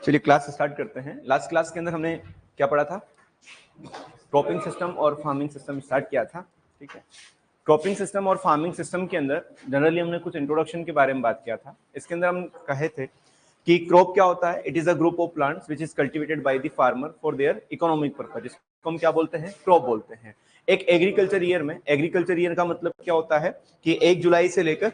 चलिए class start करते हैं। लास्ट क्लास के अंदर हमने क्या पढ़ा था? क्रॉपिंग सिस्टम और फार्मिंग सिस्टम स्टार्ट किया था। ठीक है, क्रॉपिंग सिस्टम और फार्मिंग सिस्टम के अंदर जनरली हमने कुछ इंट्रोडक्शन के बारे में बात किया था। इसके अंदर हम कहे थे कि क्रॉप क्या होता है? It is a group of plants which is cultivated by the farmer for their economic purpose. इसको हम क्या बोलते हैं? क्रॉप बोलते हैं। एक एग्रीकल्चर ईयर में, एग्रीकल्चर ईयर का मतलब क्या होता है कि 1 जुलाई से लेकर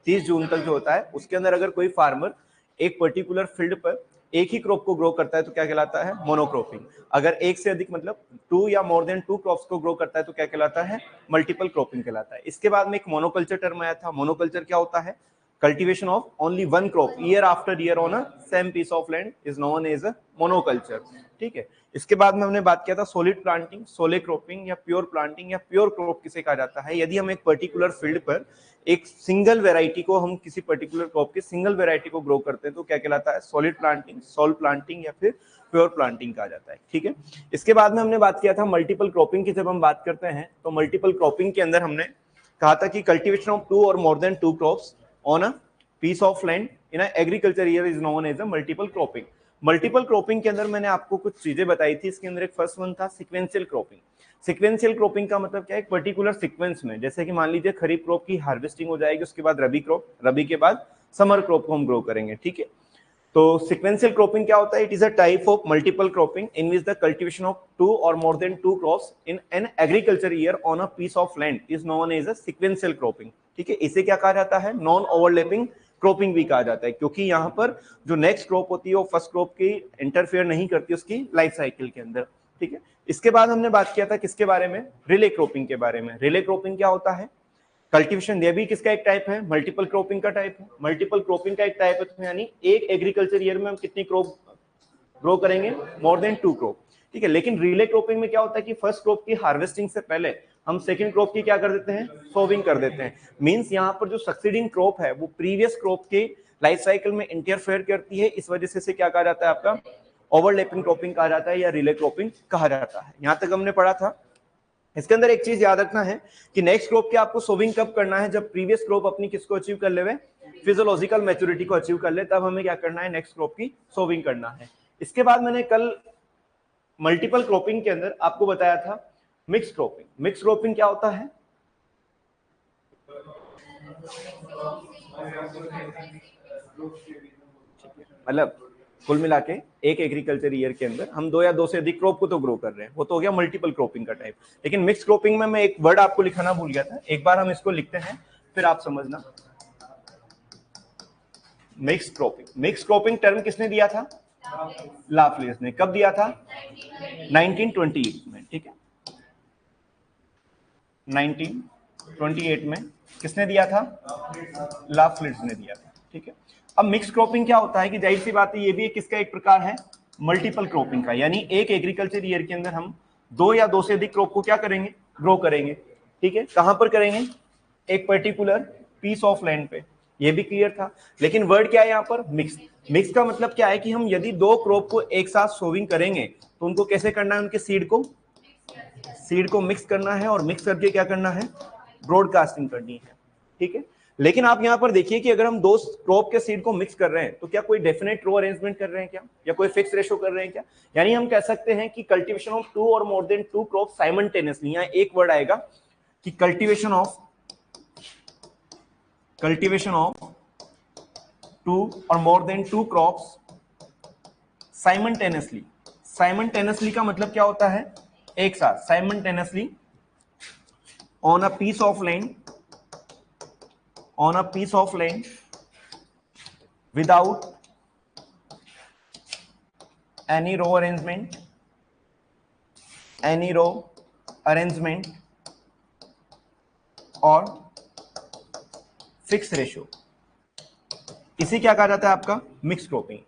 30 जून तक जो होता है उसके अंदर अगर कोई फार्मर एक पर्टिकुलर फील्ड पर एक ही क्रॉप को ग्रो करता है तो क्या कहलाता है? मोनोक्रॉपिंग। अगर एक से अधिक मतलब 2 या मोर देन 2 क्रॉप्स को ग्रो करता है तो क्या कहलाता है? मल्टीपल क्रॉपिंग कहलाता है। इसके बाद में एक मोनोकल्चर टर्म आया था। मोनोकल्चर क्या होता है? Cultivation of only one crop year after year on a same piece of land is known as a monoculture. ठीक है, इसके बाद में हमने बात किया था सॉलिड प्लांटिंग, सोले क्रॉपिंग या प्योर प्लांटिंग या प्योर क्रॉप किसे कहा जाता है? यदि हम एक पर्टिकुलर फील्ड पर एक सिंगल वेराइटी को, हम किसी पर्टिकुलर क्रॉप की सिंगल वेराइटी को ग्रो करते हैं तो क्या कहलाता है? सॉलिड प्लांटिंग, सॉल प्लांटिंग या फिर प्योर प्लांटिंग कहा जाता है। ठीक है, इसके बाद में हमने बात किया था मल्टीपल क्रॉपिंग की। जब हम बात करते हैं तो मल्टीपल क्रॉपिंग के अंदर हमने कहा था कि कल्टीवेशन ऑफ 2 और more than 2 crops on a piece of land in a agriculture year is known as a multiple cropping. Multiple cropping के अंदर मैंने आपको कुछ चीजें बताई थी। इसके अंदर एक फर्स्ट वन था सिक्वेंशियल क्रॉपिंग। सिक्वेंशियल क्रॉपिंग का मतलब क्या है? एक पर्टिकुलर सीक्वेंस में, जैसे कि मान लीजिए खरीफ क्रॉप की हार्वेस्टिंग हो जाएगी, उसके बाद रबी क्रॉप, रबी के बाद समर क्रॉप को हम ग्रो करेंगे। ठीक है, तो सीक्वेंशियल क्रॉपिंग क्या होता है? It is a type of multiple cropping in which the cultivation of 2 और more than 2 crops in an agriculture year on a piece of land is known as a sequential cropping. ठीक है, इसे क्या कहा जाता है? नॉन ओवरलैपिंग क्रॉपिंग भी कहा जाता है, क्योंकि यहाँ पर जो नेक्स्ट क्रॉप होती है वो फर्स्ट क्रॉप की इंटरफेयर नहीं करती उसकी लाइफ साइकिल के अंदर। ठीक है, इसके बाद हमने बात किया था किसके बारे में? रिले क्रॉपिंग के बारे में। रिले क्रॉपिंग क्या होता है? कल्टीवेशन, ये भी किसका एक टाइप है? मल्टीपल क्रॉपिंग का टाइप है। मल्टीपल क्रॉपिंग का एक टाइप है, यानी एक एग्रीकल्चर ईयर में हम कितनी क्रॉप ग्रो करेंगे? मोर देन 2 क्रॉप। ठीक है, लेकिन रिले क्रॉपिंग में क्या होता है कि फर्स्ट क्रॉप की हार्वेस्टिंग से पहले हम सेकंड क्रॉप की क्या कर देते हैं? सोविंग कर देते हैं। मींस यहाँ पर जो सक्सीडिंग क्रॉप है वो प्रीवियस क्रॉप के लाइफ साइकिल में इंटरफेयर करती है। इस वजह से क्या कहा जाता है? आपका ओवरलैपिंग क्रॉपिंग कहा जाता है या रिले क्रॉपिंग कहा जाता है। यहां तक हमने पढ़ा था। इसके अंदर एक चीज याद रखना है कि नेक्स्ट क्रॉप की आपको सोविंग कब करना है? जब प्रीवियस क्रॉप अपनी किसको अचीव कर ले? फिजियोलॉजिकल मैच्योरिटी को अचीव कर ले, तब हमें क्या करना है? नेक्स्ट क्रॉप की सोविंग करना है। इसके बाद मैंने कल मल्टीपल क्रॉपिंग के अंदर आपको बताया था मिक्स क्रॉपिंग। मिक्स क्रॉपिंग क्या होता है? मतलब कुल मिला के एक एग्रीकल्चर ईयर के अंदर हम 2 या 2 से अधिक क्रॉप को तो ग्रो कर रहे हैं, वो तो हो गया मल्टीपल क्रॉपिंग का टाइप। लेकिन मिक्स क्रॉपिंग में मैं एक वर्ड आपको लिखाना भूल गया था, एक बार हम इसको लिखते हैं फिर आप समझना। Mix cropping, mix cropping term किसने दिया था? लाफ्लिज ने। कब दिया था? 1928 में। ठीक है, 1928 में किसने दिया था? लाफ्लिज ने दिया था। ठीक है, अब मिक्स क्रॉपिंग क्या होता है कि जाहिर सी बात है ये भी किसका एक प्रकार है? मल्टीपल क्रॉपिंग का। यानी एक एग्रीकल्चर ईयर के अंदर हम 2 या 2 से अधिक क्रॉप को क्या करेंगे? ग्रो करेंगे। ठीक है, कहां पर करेंगे? एक पर्टिकुलर पीस ऑफ लैंड पे। ये भी क्लियर था। लेकिन वर्ड क्या है यहाँ पर? मिक्स। मिक्स का मतलब क्या है कि हम यदि 2 क्रॉप को एक साथ सोविंग करेंगे तो उनको कैसे करना है? उनके सीड को मिक्स करना है और मिक्स करके क्या करना है? ब्रॉडकास्टिंग करनी है। ठीक है, लेकिन आप यहां पर देखिए कि अगर हम 2 क्रॉप के सीड को मिक्स कर रहे हैं तो क्या कोई डेफिनेट रो अरेंजमेंट कर रहे हैं क्या, या कोई फिक्स रेशो कर रहे हैं क्या? यानी हम कह सकते हैं कि कल्टीवेशन ऑफ 2 और मोर देन 2 क्रॉप साइमल्टेनियसली, यहां एक वर्ड आएगा कि कल्टीवेशन ऑफ 2 और more than 2 crops simultaneously. Simultaneously का मतलब क्या होता है? एक साथ, simultaneously on a piece of land without any row arrangement और फिक्स रेशो। इसे क्या कहा जाता है? आपका मिक्स क्रॉपिंग।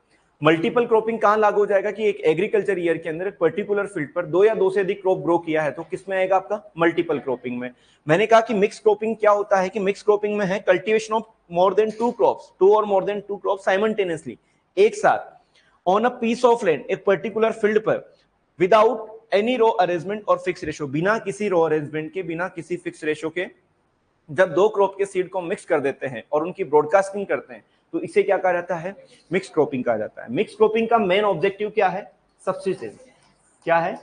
मल्टीपल क्रॉपिंग कहां लागू हो जाएगा कि एक एग्रीकल्चर ईयर के अंदर एक पर्टिकुलर फील्ड पर 2 या 2 से अधिक क्रॉप ग्रो किया है तो किस में आएगा? आपका मल्टीपल क्रॉपिंग में। मैंने कहा कि मिक्स क्रॉपिंग क्या होता है कि मिक्स क्रॉपिंग में है cultivation of more than 2 crops, 2 और मोर देन 2 क्रॉप साइमल्टेनियसली, एक साथ, on a piece of land, एक पर्टिकुलर फील्ड पर, विदाउट एनी रो अरेंजमेंट और फिक्स रेशो, बिना किसी रो अरेंजमेंट के, बिना किसी फिक्स रेशो के। जब 2 क्रॉप के सीड को मिक्स कर देते हैं और उनकी ब्रॉडकास्टिंग करते हैं तो इसे क्या कहा जाता है, मिक्स क्रॉपिंग कहा जाता है। मिक्स क्रॉपिंग का मेन ऑब्जेक्टिव क्या है, सब्सिस्टेंस। क्या है,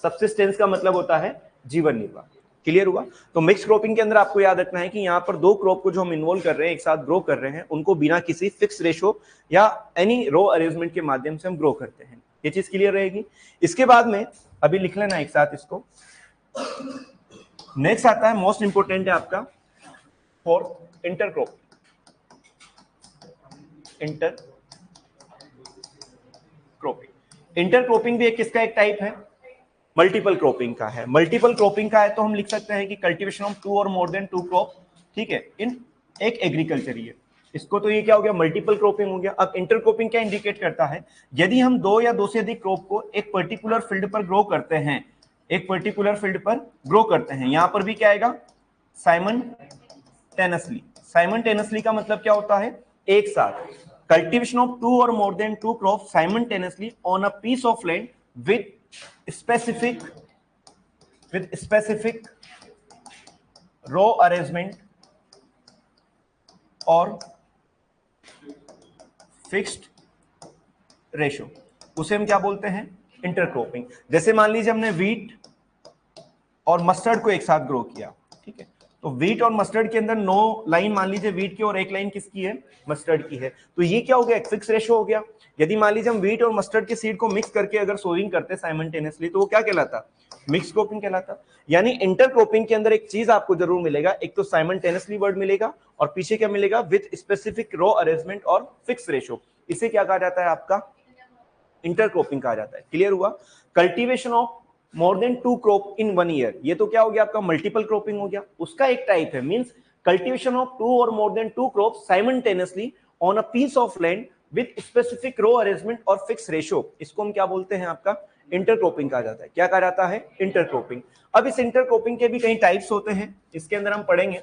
सब्सिस्टेंस का मतलब होता है जीवन निर्वाह। क्लियर हुआ। तो मिक्स क्रॉपिंग के अंदर आपको याद रखना है कि यहाँ पर दो क्रॉप को जो हम इन्वॉल्व कर रहे हैं, एक साथ ग्रो कर रहे हैं, उनको बिना किसी फिक्स रेशो या एनी रो अरेंजमेंट के माध्यम से हम ग्रो करते हैं। ये चीज क्लियर रहेगी। इसके बाद में अभी लिख लेना एक साथ इसको। नेक्स्ट आता है, मोस्ट इंपोर्टेंट है आपका फोर्थ, इंटरक्रॉपिंग। इंटरक्रॉपिंग भी एक किसका एक टाइप है, मल्टीपल क्रॉपिंग का है। मल्टीपल क्रॉपिंग का है तो हम लिख सकते हैं कि कल्टीवेशन ऑफ टू और मोर देन टू क्रॉप, ठीक है, इन एक एग्रीकल्चर ईयर। इसको तो ये क्या हो गया, मल्टीपल क्रॉपिंग हो गया। अब इंटरक्रॉपिंग क्या इंडिकेट करता है, यदि हम दो या दो से अधिक क्रॉप को एक पर्टिकुलर फील्ड पर ग्रो करते हैं, एक पर्टिकुलर फील्ड पर ग्रो करते हैं, यहां पर भी क्या आएगा, साइमल्टेनियसली। साइमल्टेनियसली का मतलब क्या होता है, एक साथ। कल्टीवेशन ऑफ टू और more than two crop simultaneously on a piece of land with specific row arrangement और फिक्स्ड रेशो, उसे हम क्या बोलते हैं, इंटरक्रॉपिंग। जैसे मान लीजिए हमने व्हीट और मस्टर्ड को एक साथ ग्रो किया, ठीक है, तो व्हीट और मस्टर्ड के अंदर 9 लाइन मान लीजिए व्हीट की और एक लाइन किसकी है, मस्टर्ड की है, तो ये क्या हो गया, एक फिक्स रेशो हो गया। यदि मान लीजिए हम व्हीट और मस्टर्ड के सीड को मिक्स करके अगर सोइंग करते साइमल्टेनियसली, तो वो क्या कहलाता, मिक्स क्रॉपिंग कहलाता। यानी इंटरक्रॉपिंग के अंदर एक चीज आपको जरूर मिलेगा, एक तो साइमल्टेनियसली वर्ड मिलेगा और पीछे क्या मिलेगा, विद स्पेसिफिक रो अरेंजमेंट और फिक्स रेशो। इसे क्या कहा जाता है, आपका इंटरक्रॉपिंग कहा जाता है। क्लियर हुआ। Cultivation of more than two crop in one year, ये तो क्या हो गया, आपका मल्टीपल क्रॉपिंग हो गया, उसका एक टाइप है। मींस कल्टीवेशन ऑफ टू और more than two crop simultaneously on a piece of land with specific row arrangement और फिक्स रेशो, इसको हम क्या बोलते हैं, आपका इंटरक्रॉपिंग कहा जाता है। क्या कहा जाता है, इंटरक्रॉपिंग। अब इस इंटरक्रॉपिंग के भी कई टाइप्स होते हैं, इसके अंदर हम पढ़ेंगे।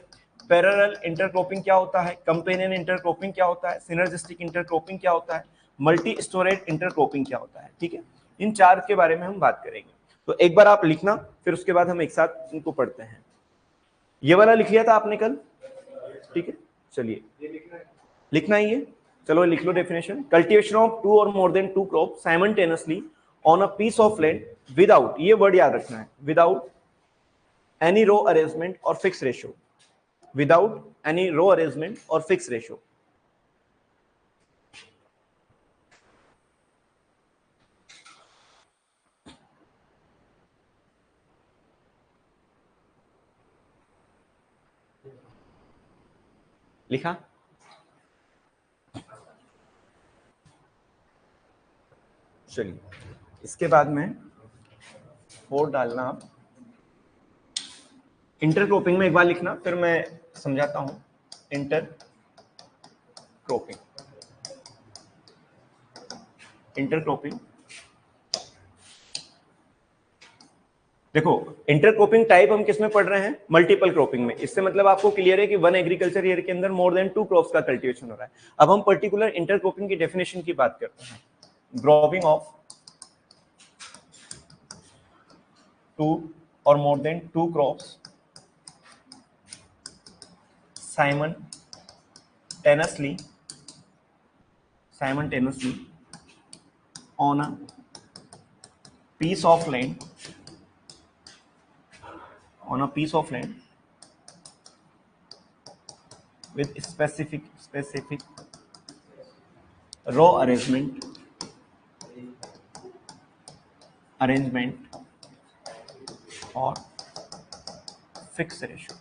पैरेलल इंटरक्रॉपिंग क्या होता है, कंपेनियन इंटरक्रॉपिंग क्या होता है, सिनर्जिस्टिक इंटरक्रॉपिंग क्या होता है, मल्टी स्टोरेज इंटरक्रॉपिंग क्या होता है, ठीक है। इन चार के बारे में हम बात करेंगे। तो एक बार आप लिखना, फिर उसके बाद हम एक साथ इनको पढ़ते हैं। ये वाला लिख लिया था आपने कल, ठीक है, चलिए लिखना ही है, चलो लिख लो डेफिनेशन। कल्टीवेशन ऑफ टू और more than two crop simultaneously on a piece of land without, ये वर्ड याद रखना है, विदाउट एनी रो अरेंजमेंट और fix ratio, without any row arrangement और फिक्स रेशो। लिखा, चलिए इसके बाद में और डालना आप इंटरक्रॉपिंग में एक बार लिखना, फिर मैं समझाता हूं। इंटरक्रॉपिंग, इंटरक्रॉपिंग देखो, इंटरक्रॉपिंग टाइप हम किसमें पढ़ रहे हैं, मल्टीपल क्रॉपिंग में। इससे मतलब आपको क्लियर है कि वन एग्रीकल्चर ईयर के अंदर मोर देन टू क्रॉप्स का कल्टीवेशन हो रहा है। अब हम पर्टिकुलर इंटरक्रॉपिंग की डेफिनेशन की बात करते हैं। ग्रोविंग ऑफ टू और more than two crops simultaneously on a piece of land with specific row arrangement और फिक्स रेशो,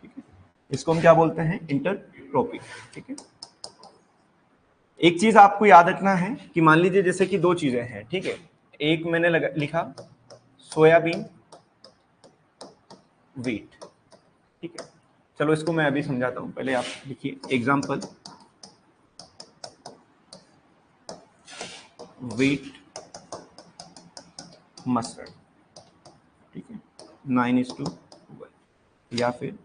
ठीक है। इसको हम क्या बोलते हैं, इंटरक्रॉपिंग, ठीक है। एक चीज आपको याद रखना है कि मान लीजिए जैसे कि दो चीजें हैं, ठीक है, एक मैंने लिखा सोयाबीन व्हीट, ठीक है। चलो इसको मैं अभी समझाता हूं, पहले आप लिखिए एग्जांपल, व्हीट मस्टर्ड, ठीक है, 9:1, या फिर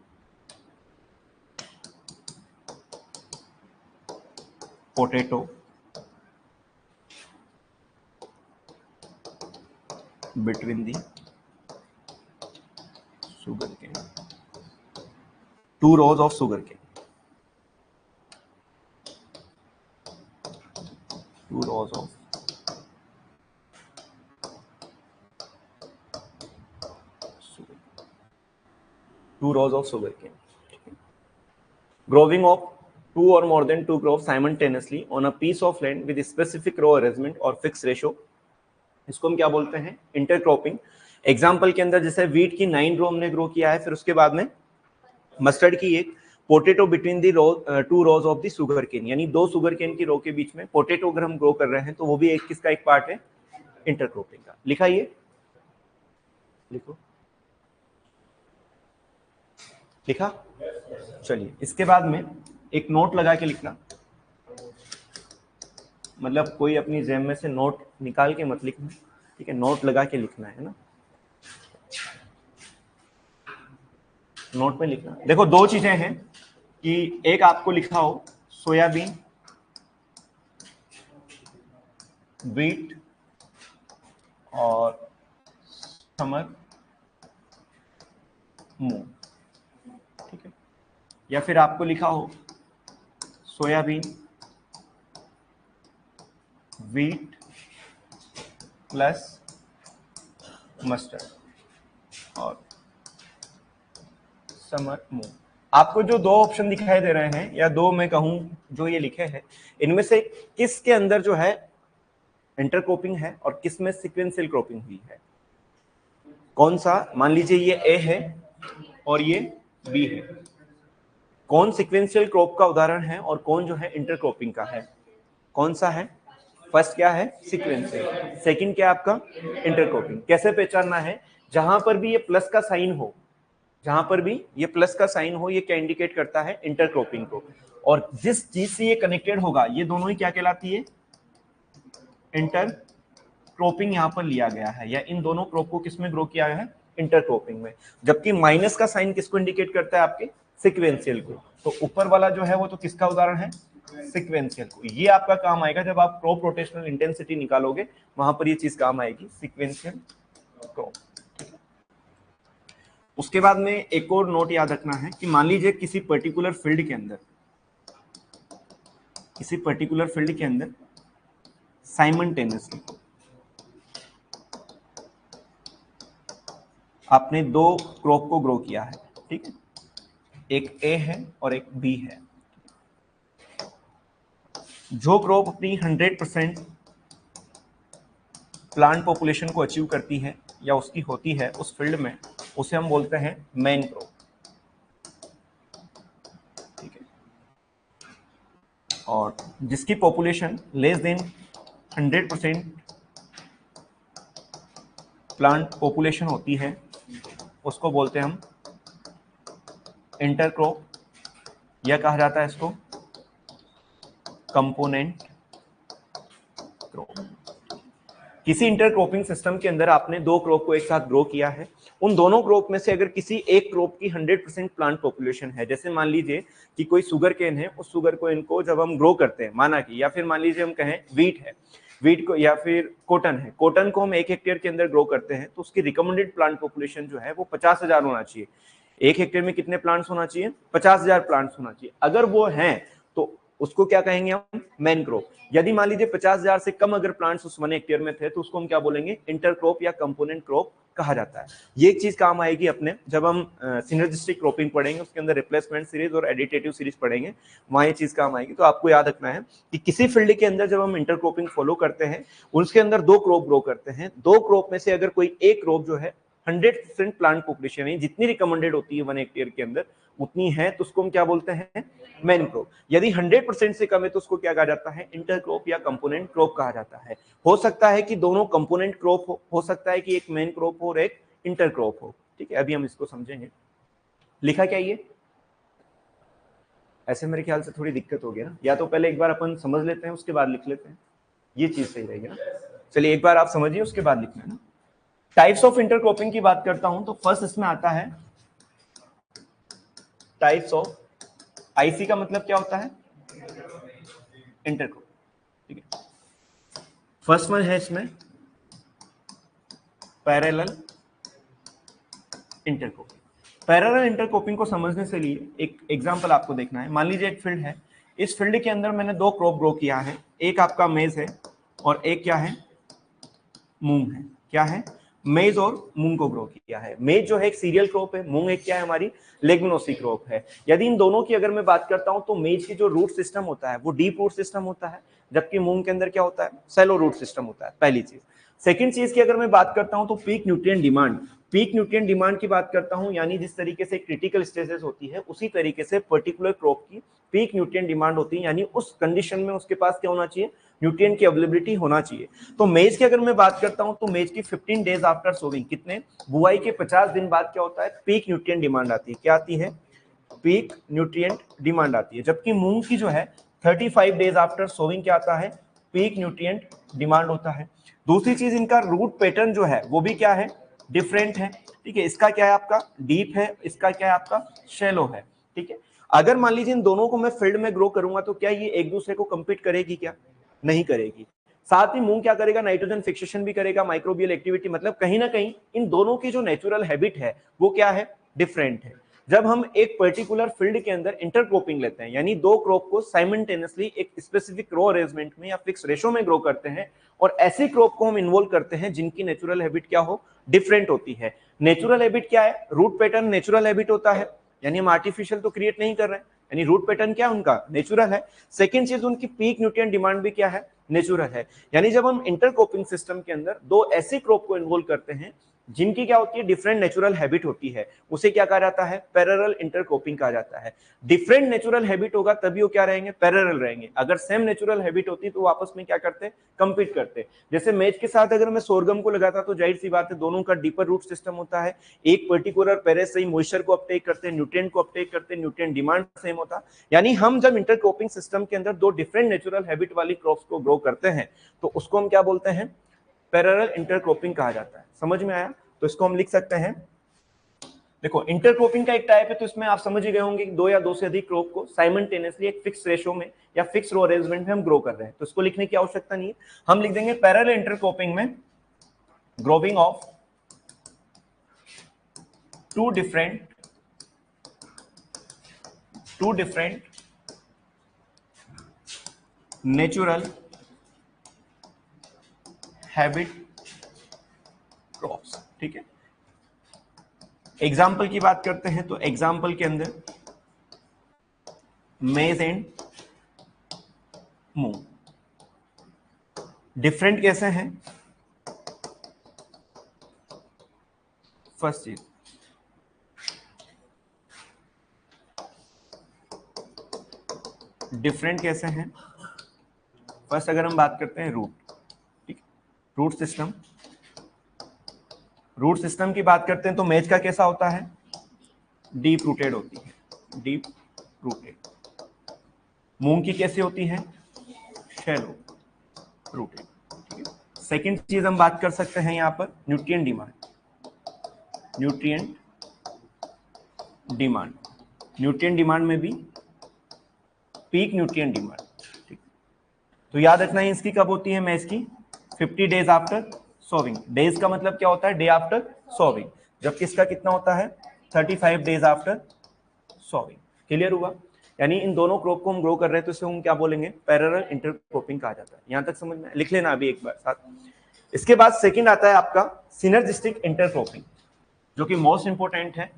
potato between the sugar cane, 2 rows of sugar cane, 2 rows of sugar, 2 rows of sugar cane. Growing of 2 or more than 2 crops simultaneously on a piece of land with specific row arrangement or fixed ratio, इसको हम क्या बोलते हैं? Intercropping. Example के अंदर जैसे wheat की 9 रो हमने ग्रो किया है, फिर उसके बाद में मस्टर्ड की एक, potato between the row 2 rows of the sugar cane, यानी 2 शुगर केन की रो के बीच में पोटेटो अगर हम ग्रो कर रहे हैं तो वो भी एक किसका एक पार्ट है? इंटरक्रॉपिंग का. लिखा ये? लिखो. लिखा? चलिए इसके बाद में एक नोट लगा के लिखना, मतलब कोई अपनी जेब में से नोट निकाल के मत लिखना, ठीक है, नोट लगा के लिखना है ना, नोट में लिखना. देखो 2 चीजें हैं कि एक आपको लिखा हो सोयाबीन, व्हीट और समर मूंग, ठीक है, या फिर आपको लिखा हो सोयाबीन, व्हीट प्लस मस्टर्ड और समर मूंग. आपको जो 2 ऑप्शन दिखाई दे रहे हैं, या 2 मैं कहूं जो ये लिखे हैं, इनमें से किसके अंदर जो है इंटरक्रॉपिंग है और किस में सीक्वेंशियल क्रॉपिंग हुई है? कौन सा? मान लीजिए ये ए है और ये बी है, कौन सीक्वेंशियल क्रॉप का उदाहरण है और कौन जो है इंटरक्रॉपिंग का है? कौन सा है? फर्स्ट क्या है? सीक्वेंशियल. सेकंड क्या आपका? इंटरक्रॉपिंग. कैसे पहचानना है? जहां पर भी ये प्लस का साइन हो, जहां पर भी ये प्लस का साइन हो, ये क्या इंडिकेट करता है? इंटरक्रॉपिंग को. और जिस चीज से ये कनेक्टेड होगा, ये दोनों ही क्या कहलाती है? इंटरक्रॉपिंग यहां पर लिया गया है, या इन दोनों क्रॉप को किसमें ग्रो किया गया है? इंटरक्रॉपिंग में. जबकि माइनस का साइन किसको इंडिकेट करता है? आपके सीक्वेंशियल को. तो ऊपर वाला जो है वो तो किसका उदाहरण है? सीक्वेंशियल को. ये आपका काम आएगा जब आप क्रॉप रोटेशनल इंटेंसिटी निकालोगे, वहां पर ये चीज काम आएगी, सीक्वेंशियल क्रॉप. उसके बाद में एक और नोट याद रखना है कि मान लीजिए किसी पर्टिकुलर फील्ड के अंदर, किसी पर्टिकुलर फील्ड के अंदर साइमल्टेनियसली आपने 2 क्रॉप को ग्रो किया है, ठीक है, एक ए है और एक बी है. जो क्रॉप अपनी 100% प्लांट पॉपुलेशन को अचीव करती है या उसकी होती है उस फील्ड में, उसे हम बोलते हैं मेन क्रॉप, ठीक है. और जिसकी population less than 100% plant population होती है उसको बोलते हैं हम इंटरक्रॉप, या कहा जाता है इसको कंपोनेंट क्रॉप. किसी इंटरक्रॉपिंग सिस्टम के अंदर आपने 2 क्रॉप को एक साथ ग्रो किया है, उन दोनों क्रॉप में से अगर किसी एक क्रॉप की 100% प्लांट पॉपुलेशन है, जैसे मान लीजिए कि कोई शुगर केन है, उस शुगर को इनको जब हम ग्रो करते हैं, माना कि, या फिर मान लीजिए हम कहें वीट है, वीट को, या फिर कॉटन है, कॉटन को हम 1 हेक्टेयर के अंदर ग्रो करते हैं, तो उसकी रिकमेंडेड प्लांट पॉपुलेशन जो है वो 50,000 होना चाहिए. 1 हेक्टेयर में कितने प्लांट्स होना चाहिए? 50,000 प्लांट्स होना चाहिए. अगर वो हैं तो उसको क्या कहेंगे हम? Main crop. यदि मान लीजिए 50,000 से कम अगर प्लांट्स उस 1 हेक्टेयर में थे तो उसको हम क्या बोलेंगे? इंटरक्रॉप या कंपोनेंट क्रॉप कहा जाता है. ये चीज काम आएगी अपने जब हम सिनर्जिस्टिक क्रॉपिंग पढ़ेंगे, उसके अंदर रिप्लेसमेंट सीरीज और एडिटेटिव सीरीज पढ़ेंगे, वहां ये चीज काम आएगी. तो आपको याद रखना है कि किसी फील्ड के अंदर जब हम इंटरक्रॉपिंग फॉलो करते हैं, उसके अंदर 2 क्रॉप ग्रो करते हैं, 2 क्रॉप में से अगर कोई एक क्रॉप जो है 100% प्लांट पॉपुलेशन है, जितनी रिकमेंडेड होती है 1 हेक्टेयर के अंदर उतनी है, तो उसको हम क्या बोलते हैं? Main crop. यदि 100% से कम है तो उसको क्या कहा जाता है? इंटरक्रॉप या कंपोनेंट क्रॉप कहा जाता है. हो सकता है कि दोनों कंपोनेंट क्रॉप हो सकता है कि एक मेन क्रॉप हो और एक इंटरक्रॉप हो, ठीक है. अभी हम इसको समझेंगे. लिखा क्या ये? ऐसे मेरे ख्याल से थोड़ी दिक्कत हो गई ना, या तो पहले एक बार अपन समझ लेते हैं उसके बाद लिख लेते हैं, ये चीज सही रहेगी ना. चलिए एक बार आप समझिए उसके बाद लिखना है ना. टाइप्स ऑफ इंटरक्रॉपिंग की बात करता हूं तो फर्स्ट इसमें आता है टाइप्स ऑफ, आईसी का मतलब क्या होता है? इंटरक्रॉप, ठीक है. फर्स्ट वन है इसमें पैरेलल इंटरक्रॉपिंग. पैरेलल इंटरक्रॉपिंग को समझने से लिए एक एग्जांपल आपको देखना है। मान लीजिए एक फील्ड है, इस फील्ड के अंदर मैंने दो क्रॉप ग्रो किया है, एक आपका मेज है और एक क्या है, मूंग है। क्या है, मेज और मूंग को ग्रो किया है। मेज जो है एक सीरियल क्रॉप है, मूंग एक क्या है, हमारी लेग्यूमिनोसी क्रॉप है। यदि इन दोनों की अगर मैं बात करता हूं तो मेज की जो रूट सिस्टम होता है वो डीप रूट सिस्टम होता है, जबकि मूंग के अंदर क्या होता है, सैलो रूट सिस्टम होता है। पहली चीज। सेकंड चीज की अगर मैं बात करता हूं तो peak nutrient demand, peak nutrient demand की बात करता हूं, यानी जिस तरीके से क्रिटिकल स्टेजेस होती है उसी तरीके से पर्टिकुलर क्रॉप की पीक न्यूट्रिएंट डिमांड होती है, यानी उस कंडीशन में उसके पास क्या होना चाहिए, न्यूट्रिएंट की अवेलेबिलिटी होना चाहिए। तो मेज की अगर मैं बात करता हूं तो मेज की 15 डेज आफ्टर सोविंग, कितने, बुआई के 50 दिन बाद क्या होता है, पीक न्यूट्रिएंट डिमांड आती है। क्या आती है, पीक न्यूट्रिएंट डिमांड आती है। जबकि मूंग की जो है 35 डेज आफ्टर सोविंग क्या आता है, पीक न्यूट्रिएंट डिमांड होता है। दूसरी चीज, इनका रूट पैटर्न जो है वो भी क्या है, डिफरेंट है। ठीक है, इसका क्या है आपका डीप है, इसका क्या है आपका शैलो है। ठीक है, अगर मान लीजिए इन दोनों को मैं फील्ड में ग्रो करूंगा तो क्या ये एक दूसरे को कंपीट करेगी, क्या नहीं करेगी। साथ ही मूंग क्या करेगा, नाइट्रोजन फिक्सेशन भी करेगा, माइक्रोबियल एक्टिविटी, मतलब कहीं ना कहीं इन दोनों की जो नेचुरल हैबिट है वो क्या है, डिफरेंट है। जब हम एक पर्टिकुलर फील्ड के अंदर इंटरक्रॉपिंग लेते हैं, यानी दो क्रॉप को साइमल्टेनियसली एक स्पेसिफिक रो अरेंजमेंट में या फिक्स रेशो में ग्रो करते हैं, और ऐसी क्रॉप को हम इन्वॉल्व करते हैं जिनकी नेचुरल हैबिट क्या हो, डिफरेंट होती है। नेचुरल हैबिट क्या है, रूट पैटर्न नेचुरल हैबिट होता है, यानी हम आर्टिफिशियल तो क्रिएट नहीं कर रहे हैं, यानी रूट पैटर्न क्या है उनका, नेचुरल है। सेकंड चीज, उनकी पीक न्यूट्रिएंट डिमांड भी क्या है, नेचुरल है। यानी जब हम इंटरक्रॉपिंग सिस्टम के अंदर दो ऐसी क्रॉप को इन्वॉल्व करते हैं जिनकी क्या होती है, डिफरेंट नेचुरल हैबिट होती है, उसे क्या कहा जाता है, पैरेलल इंटरक्रॉपिंग कहा जाता है। डिफरेंट नेचुरल हैबिट होगा तभी वो क्या रहेंगे, पैरेलल रहेंगे। अगर सेम नेचुरल हैबिट होती तो वो आपस में क्या करते, कंपीट करते। जैसे मेज के साथ अगर मैं सोरगम को लगाता तो जाहिर सी बात है दोनों का डीपर रूट सिस्टम होता है, एक पर्टिकुलर पेरेस से ही मॉइस्चर को अपटेक करते हैं, न्यूट्रिएंट को अपटेक करते हैं, न्यूट्रिएंट डिमांड सेम होता। यानी हम जब इंटरक्रॉपिंग सिस्टम के अंदर दो डिफरेंट नेचुरल हैबिट वाली क्रॉप्स को ग्रो करते हैं तो उसको हम क्या बोलते हैं, पैरेलल इंटरक्रॉपिंग कहा जाता है। समझ में आया, तो इसको हम लिख सकते हैं। देखो, इंटरक्रॉपिंग का एक टाइप है, तो इसमें आप समझ ही गए होंगे कि दो या दो से अधिक क्रॉप को साइमल्टेनियसली एक फिक्स रेशो में या फिक्स रो अरेंजमेंट में हम ग्रो कर रहे हैं, तो इसको लिखने की आवश्यकता नहीं है। हम लिख देंगे पैरेलल इंटरक्रॉपिंग में growing of two different natural habit crops. ठीक है, एग्जाम्पल की बात करते हैं तो एग्जाम्पल के अंदर मेज एंड मूंग डिफरेंट कैसे हैं। फर्स्ट चीज, डिफरेंट कैसे हैं। फर्स्ट अगर हम बात करते हैं रूट, ठीक, रूट सिस्टम की बात करते हैं तो मेज का कैसा होता है, डीप रूटेड होती है, डीप रूटेड। मूंग की कैसी होती है, शैलो रूटेड। ठीक है, सेकंड चीज हम बात कर सकते हैं यहां पर न्यूट्रिएंट डिमांड, न्यूट्रिएंट डिमांड में भी पीक न्यूट्रिएंट डिमांड। ठीक, तो याद रखना है इसकी कब होती है, मेज की 50 डेज आफ्टर सोविंग। डेज का मतलब क्या होता है, डे आफ्टर सोविंग, जबकि इसका कितना होता है, 35 डेज आफ्टर सोविंग। क्लियर हुआ, यानी इन दोनों क्रॉप को हम ग्रो कर रहे हैं तो इसे हम क्या बोलेंगे, पैरेलल इंटरक्रॉपिंग कहा जाता है। यहां तक समझ में, लिख लेना अभी एक बार साथ। इसके बाद सेकंड आता है आपका सिनर्जिस्टिक इंटरक्रॉपिंग, जो कि मोस्ट इंपोर्टेंट है।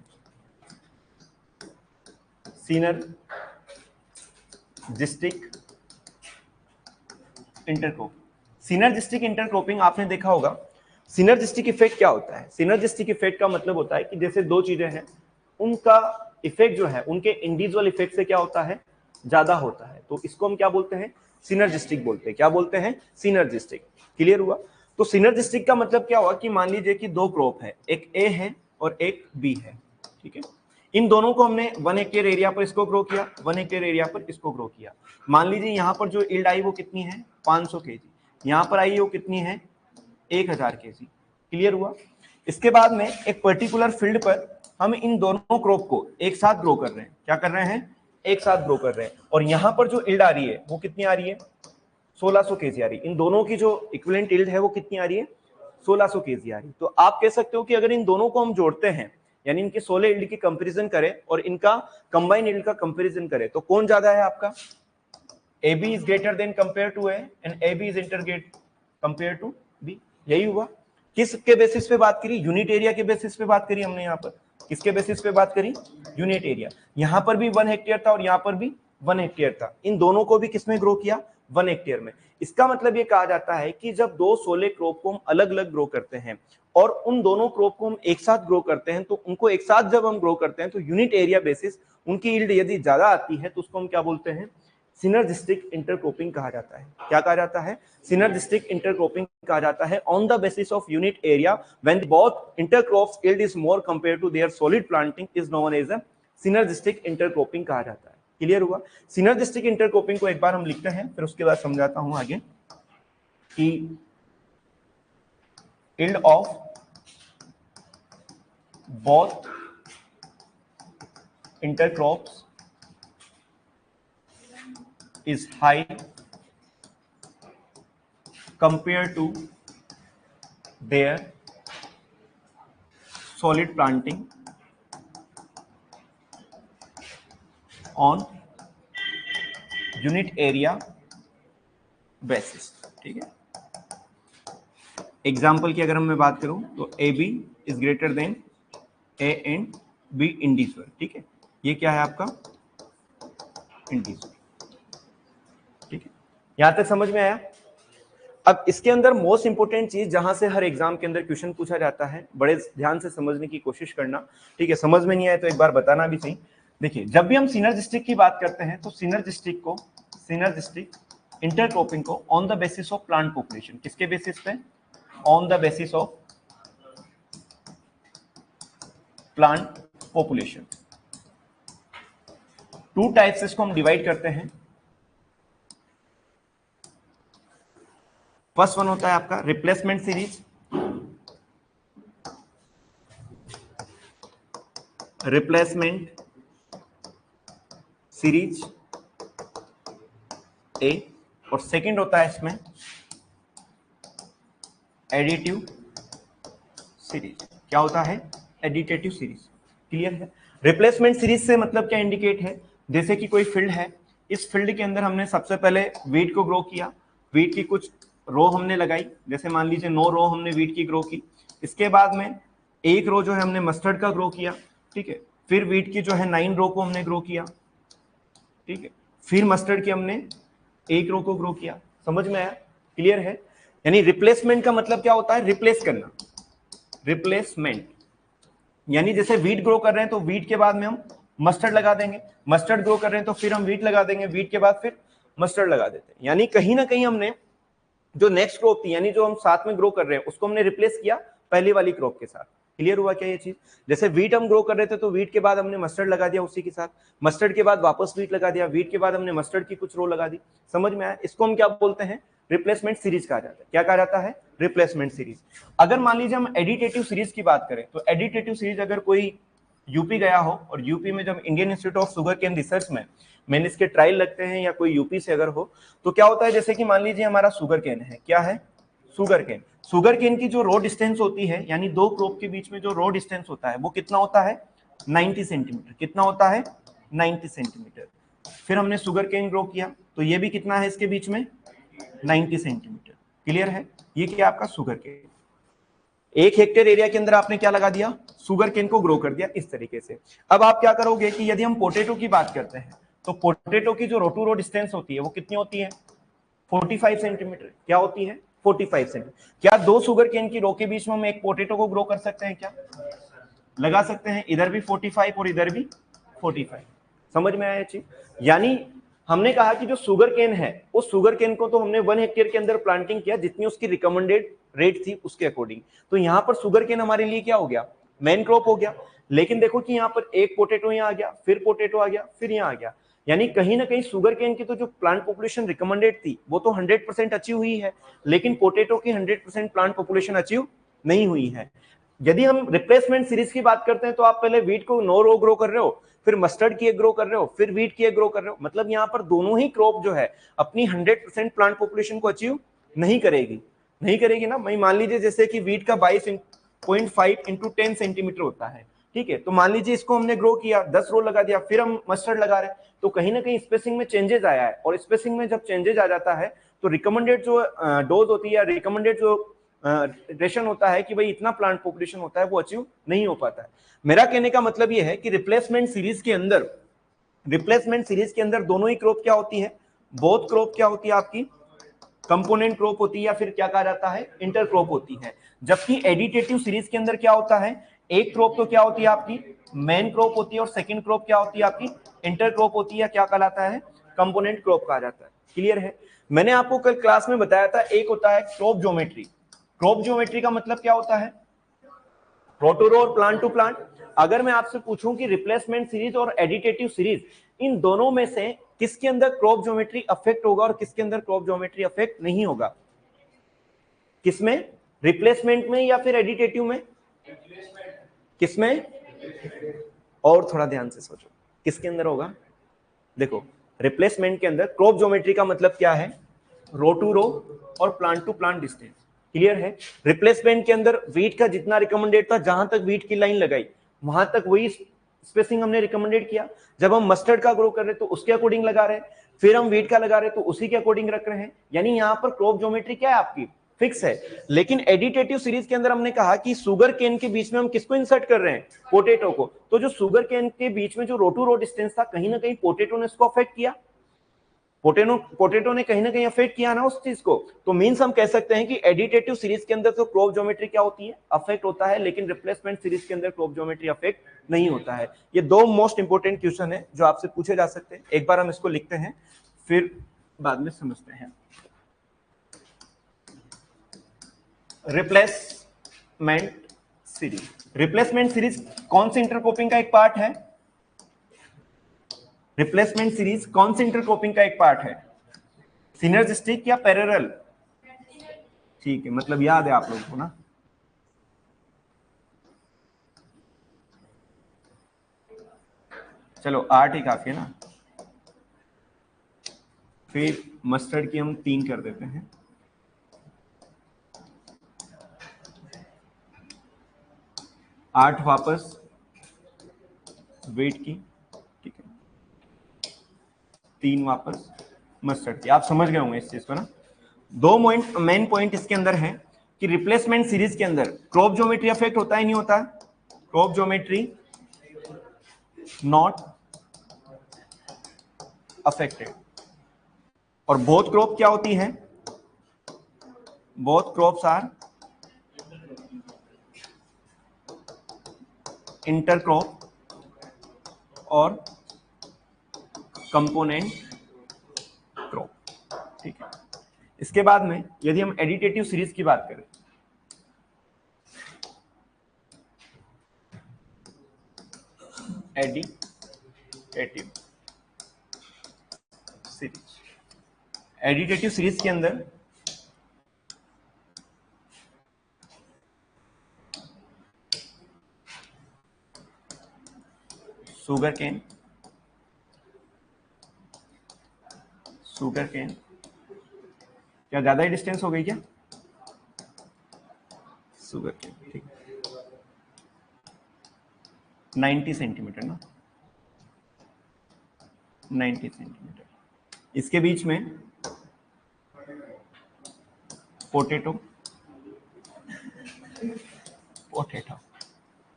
सिनर्जिस्टिक इंटरक्रॉपिंग आपने देखा होगा। सिनर्जिस्टिक इफेक्ट क्या होता है, सिनर्जिस्टिक इफेक्ट का मतलब होता है कि जैसे दो चीजें हैं उनका इफेक्ट जो है उनके इंडिविजुअल इफेक्ट से क्या होता है, ज्यादा होता है, तो इसको हम क्या बोलते हैं, सिनर्जिस्टिक बोलते हैं। क्या बोलते हैं, सिनर्जिस्टिक। क्लियर हुआ, तो सिनर्जिस्टिक का मतलब क्या हुआ कि मान लीजिए कि दो क्रॉप है, एक ए है और एक बी है। ठीक है, इन दोनों को हमने 1 हेक्टेयर एरिया पर इसको ग्रो किया, 1 हेक्टेयर एरिया पर इसको ग्रो किया। मान लीजिए यहाँ पर जो यील्ड आई वो कितनी है, 500 केजी, यहाँ पर आई वो कितनी है, 1000 केजी। क्लियर हुआ, इसके बाद में एक पर्टिकुलर फील्ड पर हम इन दोनों क्रॉप को एक साथ ग्रो कर रहे हैं। क्या कर रहे हैं, एक साथ ग्रो कर रहे हैं, और यहाँ पर जो यील्ड आ रही है वो कितनी आ रही है, 1600 केजी आ रही है। इन दोनों की जो इक्विवेलेंट यील्ड है वो कितनी आ रही है, 1600 केजी आ रही है। तो आप कह सकते हो कि अगर इन दोनों को हम जोड़ते हैं, यानी इनके 16 यील्ड की कंपैरिजन करें और इनका कंबाइन यील्ड का कंपैरिजन करें तो कौन ज्यादा है आपका? AB is greater than compare to A and AB is integrate compare to B। यही हुआ। किसके बेसिस पे बात करी? यूनिट एरिया के बेसिस पे बात करी हमने। यहाँ पर किसके बेसिस पे बात करी? Unit area. यहाँ पर भी 1 हेक्टेयर था और यहाँ पर भी 1 हेक्टेयर था। इन दोनों को भी किसमें ग्रो किया? 1 हेक्टेयर में। इसका मतलब ये कहा जाता है कि जब दो सोले क्रॉप को हम अलग अलग ग्रो करते हैं और उन दोनों क्रॉप को हम एक साथ ग्रो करते हैं, तो उनको एक साथ जब हम ग्रो करते हैं तो यूनिट एरिया बेसिस उनकी यील्ड यदि ज्यादा आती है तो उसको हम क्या बोलते हैं? सिनर्जिस्टिक इंटरक्रॉपिंग कहा जाता है। क्या कहा जाता है? सिनर्जिस्टिक इंटरक्रॉपिंग कहा जाता है on the basis of unit area when both intercrops yield is more compare to their solid planting is known as a synergistic intercropping कहा जाता है। क्लियर हुआ? सिनर्जिस्टिक इंटरक्रॉपिंग को एक बार हम लिखते हैं, फिर उसके बाद समझाता हूं आगे कि yield of both intercrops is high compared to their solid planting on unit area basis। ठीक है, एग्जाम्पल की अगर मैं बात करूं तो AB is greater then A and B individual. ठीक है, ये क्या है आपका? इंडिविजुअल। ठीक है, यहां तक समझ में आया? अब इसके अंदर मोस्ट इंपोर्टेंट चीज जहां से हर एग्जाम के अंदर क्वेश्चन पूछा जाता है, बड़े ध्यान से समझने की कोशिश करना। ठीक है, समझ में नहीं आया तो एक बार बताना भी सही। देखिए, जब भी हम सिनर्जिस्टिक की बात करते हैं तो सिनर्जिस्टिक इंटरक्रॉपिंग को on the basis of plant population, किसके बेसिस पे? On the basis of plant population. 2 types इसको हम डिवाइड करते हैं। फर्स्ट वन होता है आपका रिप्लेसमेंट सीरीज, ए, और सेकंड होता है इसमें एडिटिव सीरीज। क्या होता है? Additive series. क्लियर है? रिप्लेसमेंट सीरीज से मतलब क्या इंडिकेट है? जैसे कि कोई फील्ड है, इस फील्ड के अंदर हमने सबसे पहले वीट को ग्रो किया, वीट की कुछ रो हमने लगाई, जैसे मान लीजिए 9 रो हमने वीट की ग्रो की। इसके बाद में एक रो जो है हमने मस्टर्ड का ग्रो किया। ठीक है, फिर वीट की जो है 9 रो को हमने ग्रो किया। ठीक है, फिर मस्टर्ड की हमने 1 रो को ग्रो किया। समझ में आया? क्लियर है? यानी रिप्लेसमेंट का मतलब क्या होता है? रिप्लेस करना। रिप्लेसमेंट यानी जैसे वीट ग्रो कर रहे हैं तो वीट के बाद में हम मस्टर्ड लगा देंगे, मस्टर्ड ग्रो कर रहे हैं तो फिर हम वीट लगा देंगे, वीट के बाद फिर मस्टर्ड लगा देते हैं। यानी कहीं ना कहीं हमने जो नेक्स्ट क्रॉप थी, यानी जो हम साथ में ग्रो कर रहे हैं, उसको हमने रिप्लेस किया पहली वाली क्रॉप के साथ। क्लियर हुआ क्या ये चीज? जैसे वीट हम ग्रो कर रहे थे तो वीट के बाद हमने मस्टर्ड लगा दिया उसी के साथ, मस्टर्ड के बाद वापस वीट लगा दिया, वीट के बाद हमने मस्टर्ड की कुछ रो लगा दी। समझ में आया? इसको हम क्या बोलते हैं? रिप्लेसमेंट सीरीज कहा जाता है। क्या कहा जाता है? Replacement series. अगर मान लीजिए हम एडिटेटिव सीरीज की बात करें तो एडिटेटिव सीरीज अगर कोई यूपी गया हो और यूपी में जब Indian Institute of Sugar Cane Research में मैंने इसके ट्रायल लगते हैं या कोई यूपी से अगर हो तो क्या होता है? जैसे कि मान लीजिए हमारा शुगर केन है। क्या है? Sugar cane. शुगर केन की जो रो डिस्टेंस होती है, यानी दो क्रॉप के बीच में जो रो डिस्टेंस होता है वो कितना होता है? 90 सेंटीमीटर। कितना होता है? 90 सेंटीमीटर। फिर हमने शुगर केन ग्रो किया तो ये भी कितना है इसके बीच में? 90 सेंटीमीटर। क्लियर है? ये क्या आपका शुगर केन। 1 हेक्टेयर एरिया के अंदर आपने क्या लगा दिया? शुगर केन को ग्रो कर दिया इस तरीके से। अब आप क्या करोगे कि यदि हम पोटैटो की बात करते हैं तो पोटैटो की जो रो टू रो डिस्टेंस होती है वो कितनी होती है? 45 सेंटीमीटर। क्या होती है? 45 सेंटीमीटर। क्या दो शुगर केन की रो के बीच में हम एक पोटैटो को ग्रो कर सकते हैं? क्या लगा सकते हैं? इधर भी 45 और इधर भी 45। समझ में आया चीज? यानी हमने कहा कि जो शुगर केन है उस शुगर केन को तो हमने 1 हेक्टेयर के अंदर प्लांटिंग किया जितनी उसकी रिकमेंडेड रेट थी उसके अकॉर्डिंग। तो यहाँ पर शुगर केन हमारे लिए क्या हो गया? मेन क्रॉप हो गया। लेकिन देखो कि यहाँ पर एक पोटैटो यहाँ आ गया, फिर पोटैटो आ गया, फिर यहाँ आ गया। यानी कहीं ना कहीं शुगर केन की तो जो प्लांट पॉपुलेशन रिकमेंडेड थी वो तो 100% अचीव हुई है, लेकिन पोटैटो की 100% प्लांट पॉपुलेशन अचीव नहीं हुई है। यदि हम रिप्लेसमेंट सीरीज की बात करते हैं तो आप पहले वीट को 9 रो ग्रो कर रहे हो, फिर मस्टर्ड की एक ग्रो कर रहे हो, फिर वीट की एक ग्रो कर रहे हो। मतलब यहाँ पर दोनों ही क्रॉप जो है अपनी 100% प्लांट पॉपुलेशन को अचीव नहीं करेगी ना। मैं मान लीजिए जैसे कि वीट का 22.5 इंटू 10 सेंटीमीटर होता है। ठीक है। तो मान लीजिए इसको हमने ग्रो किया, 10 रो लगा दिया, फिर हम मस्टर्ड लगा रहे हैं, तो कहीं ना कहीं स्पेसिंग में चेंजेस आया है, और स्पेसिंग में जब चेंजेस आ जाता है तो रिकमेंडेड जो डोज होती है या रिकमेंडेड जो रेशन होता है कि भाई इतना प्लांट पॉपुलेशन होता है, वो अचीव नहीं हो पाता है। मेरा कहने का मतलब ये है कि रिप्लेसमेंट सीरीज के अंदर दोनों ही क्रॉप क्या होती है, बोथ क्रॉप क्या होती है आपकी, कंपोनेंट क्रॉप होती है, या फिर क्या कहा जाता है, इंटर क्रॉप होती है। जबकि एडिटेटिव सीरीज के अंदर क्या होता है, एक क्रॉप तो क्या होती है आपकी मेन क्रॉप होती है, और सेकंड क्रॉप क्या होती है आपकी इंटर क्रॉप होती है, क्या कहलाता है, कंपोनेंट क्रॉप कहा जाता है। क्लियर है। मैंने आपको कल क्लास में बताया था, एक होता है क्रॉप ज्योमेट्री। क्रॉप ज्योमेट्री का मतलब क्या होता है, रो टू रो और प्लांट टू प्लांट। अगर मैं आपसे पूछूं कि रिप्लेसमेंट सीरीज और एडिटेटिव सीरीज, इन दोनों में से किसके अंदर क्रॉप ज्योमेट्री अफेक्ट होगा और किसके अंदर क्रॉप ज्योमेट्री अफेक्ट नहीं होगा, किसमें, रिप्लेसमेंट में या फिर एडिटेटिव में, किसमें, और थोड़ा ध्यान से सोचो किसके अंदर होगा। देखो, रिप्लेसमेंट के अंदर क्रॉप ज्योमेट्री का मतलब क्या है, रो टू रो और plant to plant distance. Clear है। रिप्लेसमेंट के अंदर वीट का जितना रिकमेंडेड था, जहां तक वीट की लाइन लगाई वहां तक वही स्पेसिंग हमने रिकमेंडेड किया। जब हम मस्टर्ड का ग्रो कर रहे तो उसके अकॉर्डिंग लगा रहे, फिर हम वीट का लगा रहे तो उसी के अकॉर्डिंग रख रहे हैं। यानी यहां पर क्रॉप ज्योमेट्री क्या है आपकी, फिक्स है। लेकिन एडिटेटिव सीरीज के अंदर हमने कहा कि सुगर केन के बीच में हम किसको इंसर्ट कर रहे हैं, पोटैटो को। तो जो सुगर केन के बीच में जो रो टू रो डिस्टेंस था, कहीं ना कहीं पोटैटो ने इसको अफेक्ट किया, पोटैटो ने कहीं ना कहीं अफेक्ट किया ना उस चीज को। तो मींस हम कह सकते हैं कि एडिटेटिव सीरीज के अंदर तो क्रॉप ज्योमेट्री क्या होती है, अफेक्ट होता है, लेकिन रिप्लेसमेंट सीरीज के अंदर क्रॉप ज्योमेट्री अफेक्ट नहीं होता है। ये दो मोस्ट इंपोर्टेंट क्वेश्चन है जो आपसे पूछे जा सकते हैं। एक बार हम इसको लिखते हैं, फिर बाद में समझते हैं। रिप्लेसमेंट सीरीज, रिप्लेसमेंट सीरीज कौन सी इंटरक्रॉपिंग का एक पार्ट है, रिप्लेसमेंट सीरीज कौन सी इंटरक्रॉपिंग का एक पार्ट है, सिनर्जिस्टिक या पैरेलल। ठीक है, मतलब याद है आप लोगों को ना। चलो 8 ही काफी है ना, फिर मस्टर्ड की हम 3 कर देते हैं। आठ वापस वेट की, ठीक है, 3 वापस मस्टर्ड की। आप समझ गए होंगे इस चीज को ना। दो मेन पॉइंट इसके अंदर है कि रिप्लेसमेंट सीरीज के अंदर क्रॉप ज्योमेट्री अफेक्ट होता है नहीं होता, क्रॉप ज्योमेट्री नॉट अफेक्टेड। और बोथ क्रॉप क्या होती है, बोथ क्रॉप्स आर इंटरक्रॉप और कंपोनेंट क्रॉप। ठीक है। इसके बाद में यदि हम एडिटेटिव सीरीज की बात करें, एडिटेटिव सीरीज, एडिटेटिव सीरीज के अंदर शुगर केन क्या ज्यादा ही डिस्टेंस हो गई क्या, शुगर केन, ठीक, 90 सेंटीमीटर ना, 90 सेंटीमीटर। इसके बीच में पोटैटो,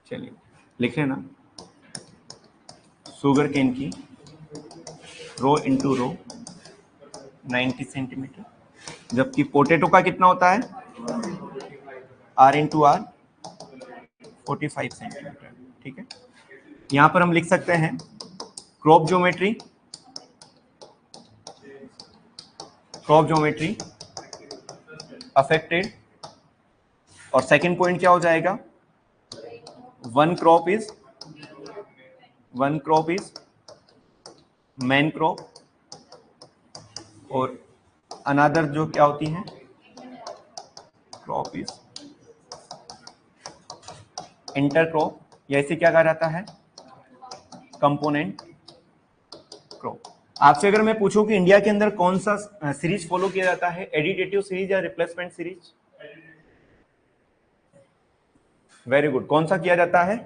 चलिए लिख लेना, शुगर केन की रो इंटू रो 90 सेंटीमीटर, जबकि पोटैटो का कितना होता है, आर इंटू आर 45 सेंटीमीटर। ठीक है। यहां पर हम लिख सकते हैं क्रॉप ज्योमेट्री अफेक्टेड, और सेकंड पॉइंट क्या हो जाएगा, one crop is main crop, और अनदर जो क्या होती है, क्रॉप इज इंटर क्रॉप, या इसे क्या कहा जाता है, कंपोनेंट क्रॉप। आपसे अगर मैं पूछूं कि इंडिया के अंदर कौन सा सीरीज फॉलो किया जाता है, एडिटेटिव सीरीज या रिप्लेसमेंट सीरीज, वेरी गुड, कौन सा किया जाता है,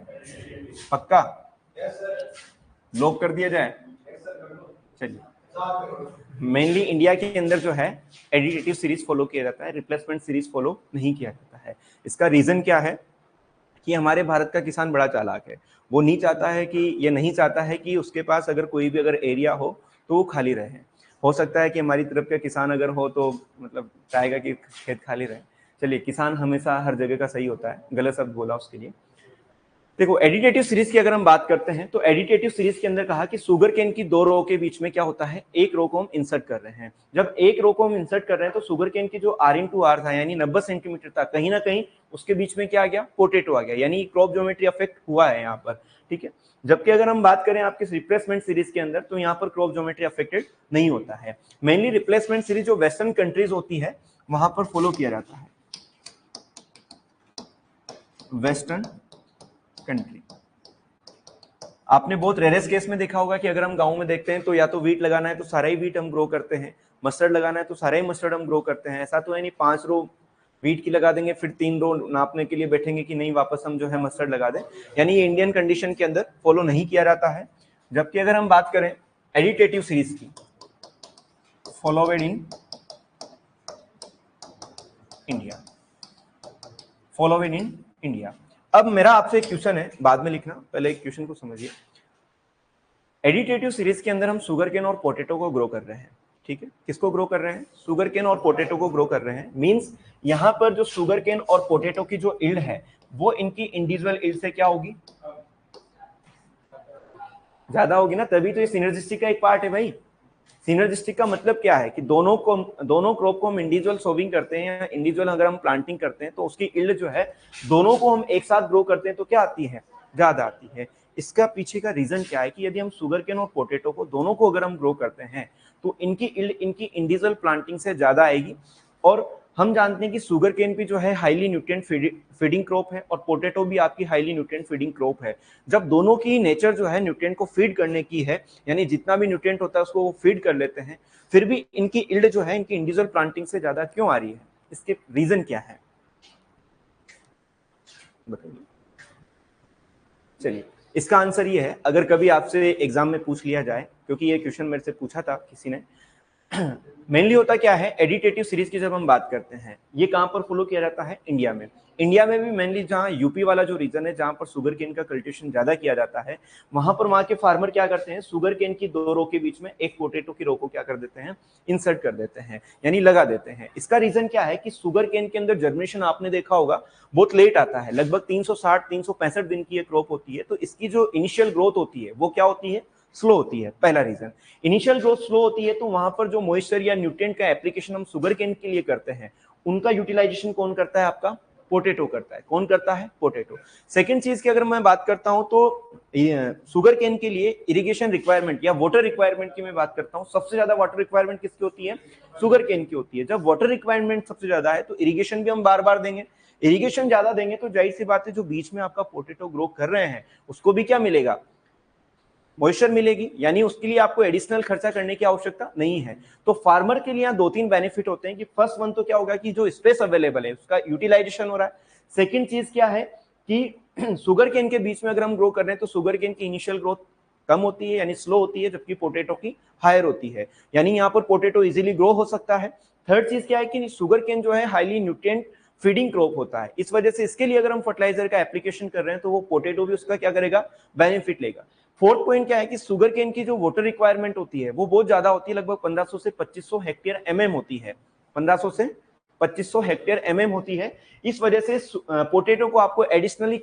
पक्का? लॉक कर दिया जाए? चलिए, मेनली इंडिया के अंदर जो है एडिटिव सीरीज फॉलो किया जाता है, रिप्लेसमेंट सीरीज फॉलो नहीं किया जाता है। इसका रीजन क्या है कि हमारे भारत का किसान बड़ा चालाक है, वो नहीं चाहता है कि ये नहीं चाहता है कि उसके पास अगर कोई भी अगर एरिया हो तो वो खाली रहे। हो सकता है कि हमारी तरफ का किसान अगर हो तो मतलब चाहेगा कि खेत खाली रहे। चलिए, किसान हमेशा हर जगह का सही होता है, गलत शब्द बोला उसके लिए। देखो, एडिटेटिव सीरीज की अगर हम बात करते हैं तो एडिटेटिव सीरीज के अंदर कहा कि सुगर केन की दो रो के बीच में क्या होता है, एक रो को हम इंसर्ट कर रहे हैं। जब एक रो को हम इंसर्ट कर रहे हैं तो सुगर केन की जो R/R था यानी 90 सेंटीमीटर था, कहीं ना कहीं उसके बीच में क्या आ गया, पोटेटो आ गया, यानी क्रॉप ज्योमेट्री अफेक्ट हुआ है यहाँ पर, ठीक है। जबकि अगर हम बात करें आपके रिप्लेसमेंट सीरीज के अंदर तो यहाँ पर क्रॉप ज्योमेट्री अफेक्टेड नहीं होता है। मेनली रिप्लेसमेंट सीरीज जो वेस्टर्न कंट्रीज होती है वहां पर फॉलो किया जाता है, वेस्टर्न कंट्री। आपने बहुत रेयरेस्ट केस में देखा होगा कि अगर हम गांव में देखते हैं तो या तो वीट लगाना है तो सारा ही वीट हम ग्रो करते हैं, मस्टर्ड लगाना है तो सारा ही मस्टर्ड हम ग्रो करते हैं। ऐसा तो है नहीं 5 रो वीट की लगा देंगे फिर 3 रो नापने के लिए बैठेंगे कि नहीं वापस हम जो है मस्टर्ड लगा दें, यानी ये इंडियन कंडीशन के अंदर फॉलो नहीं किया जाता है। जबकि अगर हम बात करें एडिटेटिव सीरीज की, फॉलोवेड इन इंडिया, फॉलोवेड इन इंडिया। अब मेरा आपसे एक क्वेश्चन है, बाद में लिखना, पहले एक क्वेश्चन को समझिए। एडिटेटिव सीरीज के अंदर हम शुगर केन और पोटैटो को ग्रो कर रहे हैं, ठीक है। किसको ग्रो कर रहे हैं? शुगर केन और पोटैटो को ग्रो कर रहे हैं। मींस यहाँ पर जो शुगर केन और पोटैटो की जो इल्ड है वो इनकी इंडिविजुअल इल्ड से क्या होगी, ज्यादा होगी ना, तभी तो ये सिनर्जिस्टिक का एक पार्ट है भाई। सिनर्जिस्टिक का मतलब क्या है कि दोनों क्रॉप को हम इंडिविजुअल सोविंग करते हैं या इंडिविजुअल अगर हम प्लांटिंग करते हैं तो उसकी इल्ड जो है दोनों को हम एक साथ ग्रो करते हैं तो क्या आती है, ज्यादा आती है। इसका पीछे का रीजन क्या है कि यदि हम शुगर केन और पोटैटो को दोनों को अगर हम ग्रो करते हैं तो इनकी इल्ड इनकी इंडिविजुअल प्लांटिंग से ज्यादा आएगी। और हम जानते हैं कि शुगर केन भी जो है हाईली न्यूट्रिएंट फीडिंग क्रॉप है और पोटैटो भी आपकी हाईली न्यूट्रिएंट फीडिंग क्रॉप है। जब दोनों की नेचर जो है न्यूट्रिएंट को फीड करने की है, यानी जितना भी न्यूट्रिएंट होता है उसको वो फीड कर लेते हैं, फिर भी इनकी इल्ड जो है इनकी इंडिविजुअल प्लांटिंग से ज्यादा क्यों आ रही है? इसके रीजन क्या है बताइए। चलिए, इसका आंसर ये है, अगर कभी आपसे एग्जाम में पूछ लिया जाए, क्योंकि ये क्वेश्चन मेरे से पूछा था किसी ने, मेनली होता क्या है, एडिटेटिव सीरीज की जब हम बात करते हैं ये कहां पर फॉलो किया जाता है, इंडिया में। इंडिया में भी मेनली जहां यूपी वाला जो रीजन है जहां पर शुगर केन का कल्टीवेशन ज्यादा किया जाता है, वहां पर वहां के फार्मर क्या करते हैं, शुगर केन की दो रो के बीच में एक पोटैटो की रो को क्या कर देते हैं, इंसर्ट कर देते हैं, यानी लगा देते हैं। इसका रीजन क्या है कि शुगर केन के अंदर जर्मिनेशन आपने देखा होगा बहुत लेट आता है, लगभग 360-365 दिन की ये क्रॉप होती है, तो इसकी जो इनिशियल ग्रोथ होती है वो क्या होती है, स्लो होती है। पहला रीजन, इनिशियल ग्रोथ स्लो होती है तो वहां पर जो मॉइस्चर या न्यूट्रिएंट का एप्लीकेशन हम शुगर केन के लिए करते हैं उनका यूटिलाइजेशन कौन करता है, आपका पोटैटो करता है। कौन करता है, पोटैटो। सेकंड चीज की अगर मैं बात करता हूं तो शुगर केन के लिए इरिगेशन रिक्वायरमेंट या वाटर रिक्वायरमेंट की मैं बात करता हूं, सबसे ज्यादा वाटर रिक्वायरमेंट किसकी होती है, शुगर केन की होती है। जब वाटर रिक्वायरमेंट सबसे ज्यादा है तो इरिगेशन भी हम बार बार देंगे, इरिगेशन ज्यादा देंगे तो जाहिर सी बात है जो बीच में आपका पोटैटो ग्रो कर रहे हैं उसको भी क्या मिलेगा, मॉइस्चर मिलेगी, यानी उसके लिए आपको एडिशनल खर्चा करने की आवश्यकता नहीं है। तो फार्मर के लिए 2-3 बेनिफिट होते हैं कि फर्स्ट वन तो क्या होगा कि जो स्पेस अवेलेबल है उसका यूटिलाइजेशन हो रहा है। सेकंड चीज क्या है कि शुगर केन के बीच में अगर हम ग्रो कर रहे हैं तो शुगर केन की इनिशियल ग्रोथ कम होती है यानी स्लो होती है, जबकि पोटैटो की हायर होती है, यानी यहाँ पर पोटैटो इजीली ग्रो हो सकता है। थर्ड चीज क्या है कि शुगर केन जो है हाईली न्यूट्रिएंट फीडिंग क्रॉप होता है, इस वजह से इसके लिए अगर हम फर्टिलाइजर का एप्लीकेशन कर रहे हैं तो वो पोटैटो भी उसका क्या करेगा, बेनिफिट लेगा। फोर्थ पॉइंट क्या है कि शुगर केन की जो वाटर रिक्वायरमेंट होती है वो बहुत ज्यादा होती है, लगभग 1500 से 2500 हेक्टेयर एमएम होती है, 1500 से 2500 हेक्टेयर एमएम होती है। इस वजह से पोटैटो को आपको एडिशनली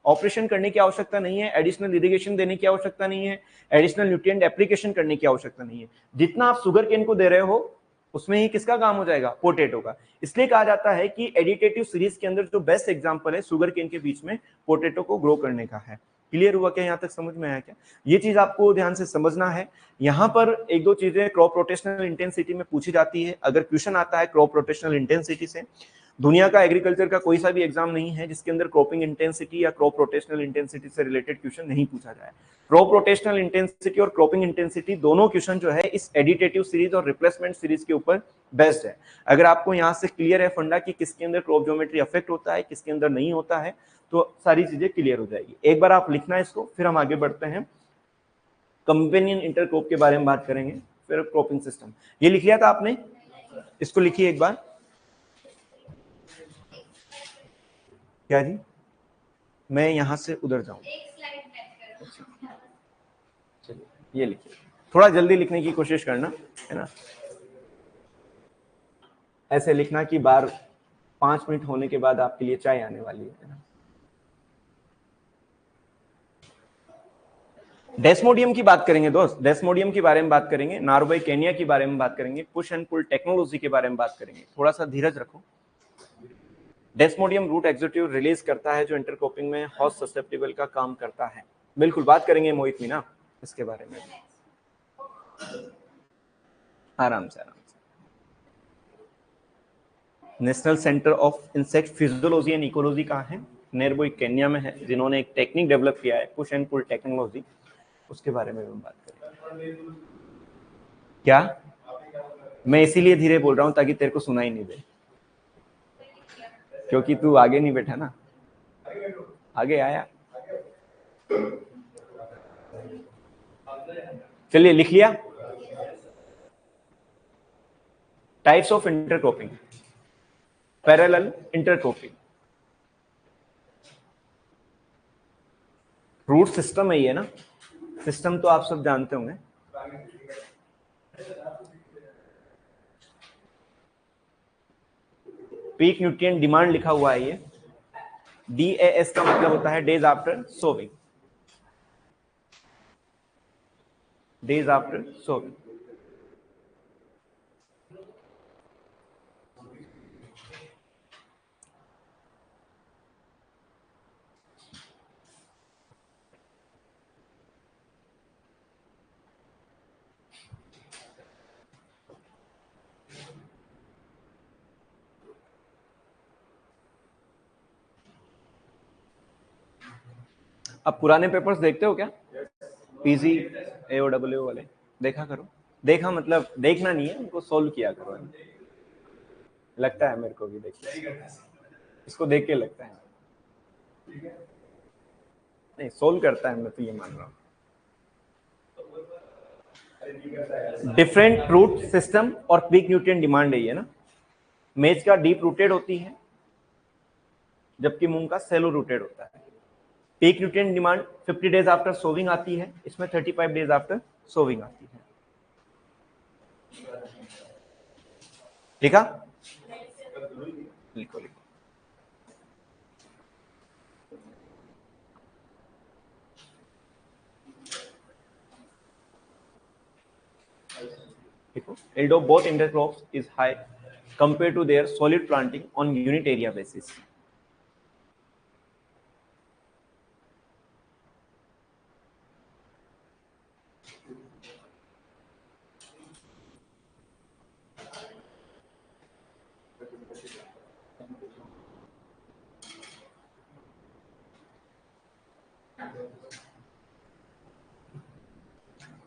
ऑपरेशन करने की आवश्यकता नहीं है, एडिशनल इरिगेशन देने की आवश्यकता नहीं है, एडिशनल न्यूट्रिएंट एप्लीकेशन करने की आवश्यकता नहीं है। जितना आप शुगर केन को दे रहे हो उसमें ही किसका काम हो जाएगा, पोटैटो का। इसलिए कहा जाता है कि एडिटेटिव सीरीज के अंदर जो बेस्ट एग्जांपल है शुगर केन के बीच में पोटैटो को ग्रो करने का है। क्लियर हुआ क्या, यहाँ तक समझ में आया क्या? ये चीज आपको ध्यान से समझना है। यहाँ पर एक दो चीजें क्रॉप रोटेशनल इंटेंसिटी में पूछी जाती है, अगर क्वेश्चन आता है क्रॉप रोटेशनल इंटेंसिटी से, दुनिया का एग्रीकल्चर का कोई सा भी एग्जाम नहीं है जिसके अंदर क्रॉपिंग इंटेंसिटी या क्रॉप रोटेशनल इंटेंसिटी से रिलेटेड क्वेश्चन नहीं पूछा जाए। क्रॉप रोटेशनल इंटेंसिटी और क्रॉपिंग इंटेंसिटी दोनों क्वेश्चन जो है इस एडिटेटिव सीरीज और रिप्लेसमेंट सीरीज के ऊपर बेस्ड है। अगर आपको यहाँ से क्लियर है फंडा कि किसके अंदर क्रॉप ज्योमेट्री अफेक्ट होता है, किसके अंदर नहीं होता है, तो सारी चीजें क्लियर हो जाएगी। एक बार आप लिखना इसको, फिर हम आगे बढ़ते हैं। कंपेनियन इंटरक्रॉप के बारे में बात करेंगे, फिर क्रॉपिंग सिस्टम। ये लिख लिया था आपने? इसको लिखिए एक बार। क्या जी? मैं यहां से उधर जाऊं? चलिए ये लिखिए, थोड़ा जल्दी लिखने की कोशिश करना, है ना। ऐसे लिखना कि बार 5 मिनट होने के बाद आपके लिए चाय आने वाली है ना। डेस्मोडियम की बात करेंगे दोस्त, डेस्मोडियम के बारे में बात करेंगे, नॉर्वे केनिया के बारे में बात करेंगे, पुश एंड पुल टेक्नोलॉजी के बारे में बात करेंगे। थोड़ा सा धीरज रखो। डेस्मोडियम रूट एक्जिक्यूटिव रिलीज करता है जो इंटरक्रॉपिंग में हॉस्ट ससेप्टेबल का काम करता है। बिल्कुल बात करेंगे मोहित मीना इसके बारे में, आराम से आराम से। National centre of insect physiology and ecology कहाँ है? नैरोबी केन्या में है, जिन्होंने एक टेक्निक डेवलप किया है पुश एंड पुल टेक्नोलॉजी, उसके बारे में हम बात करेंगे। क्या? मैं इसीलिए धीरे बोल रहा हूं ताकि तेरे को सुनाई नहीं दे, क्योंकि तू आगे नहीं बैठा ना, आगे आया। चलिए लिख लिया। Types of intercropping, parallel intercropping, root system है ये ना, सिस्टम तो आप सब जानते होंगे। पीक न्यूट्रिएंट डिमांड लिखा हुआ है ये, DAS का मतलब होता है days after sowing, days after sowing. अब पुराने पेपर्स देखते हो क्या? पीजी AOW वाले देखा करो, देखा मतलब देखना नहीं है, उनको सोल्व किया करो। लगता है मेरे को भी, देखिए इसको देख के लगता है नहीं सोल्व करता है, मैं तो ये मान रहा हूँ। डिफरेंट रूट सिस्टम और पीक न्यूट्रिएंट डिमांड है ये ना। मेज का डीप रूटेड होती है जबकि मूंग का सेलो रूटेड होता है। Peak nutrient demand 50 days after sowing आती है, इसमें 35 डेज आफ्टर सोविंग आती है। लिखा? लिखो लिखो। Yield of both intercrops is high compared to their solid planting on unit area basis.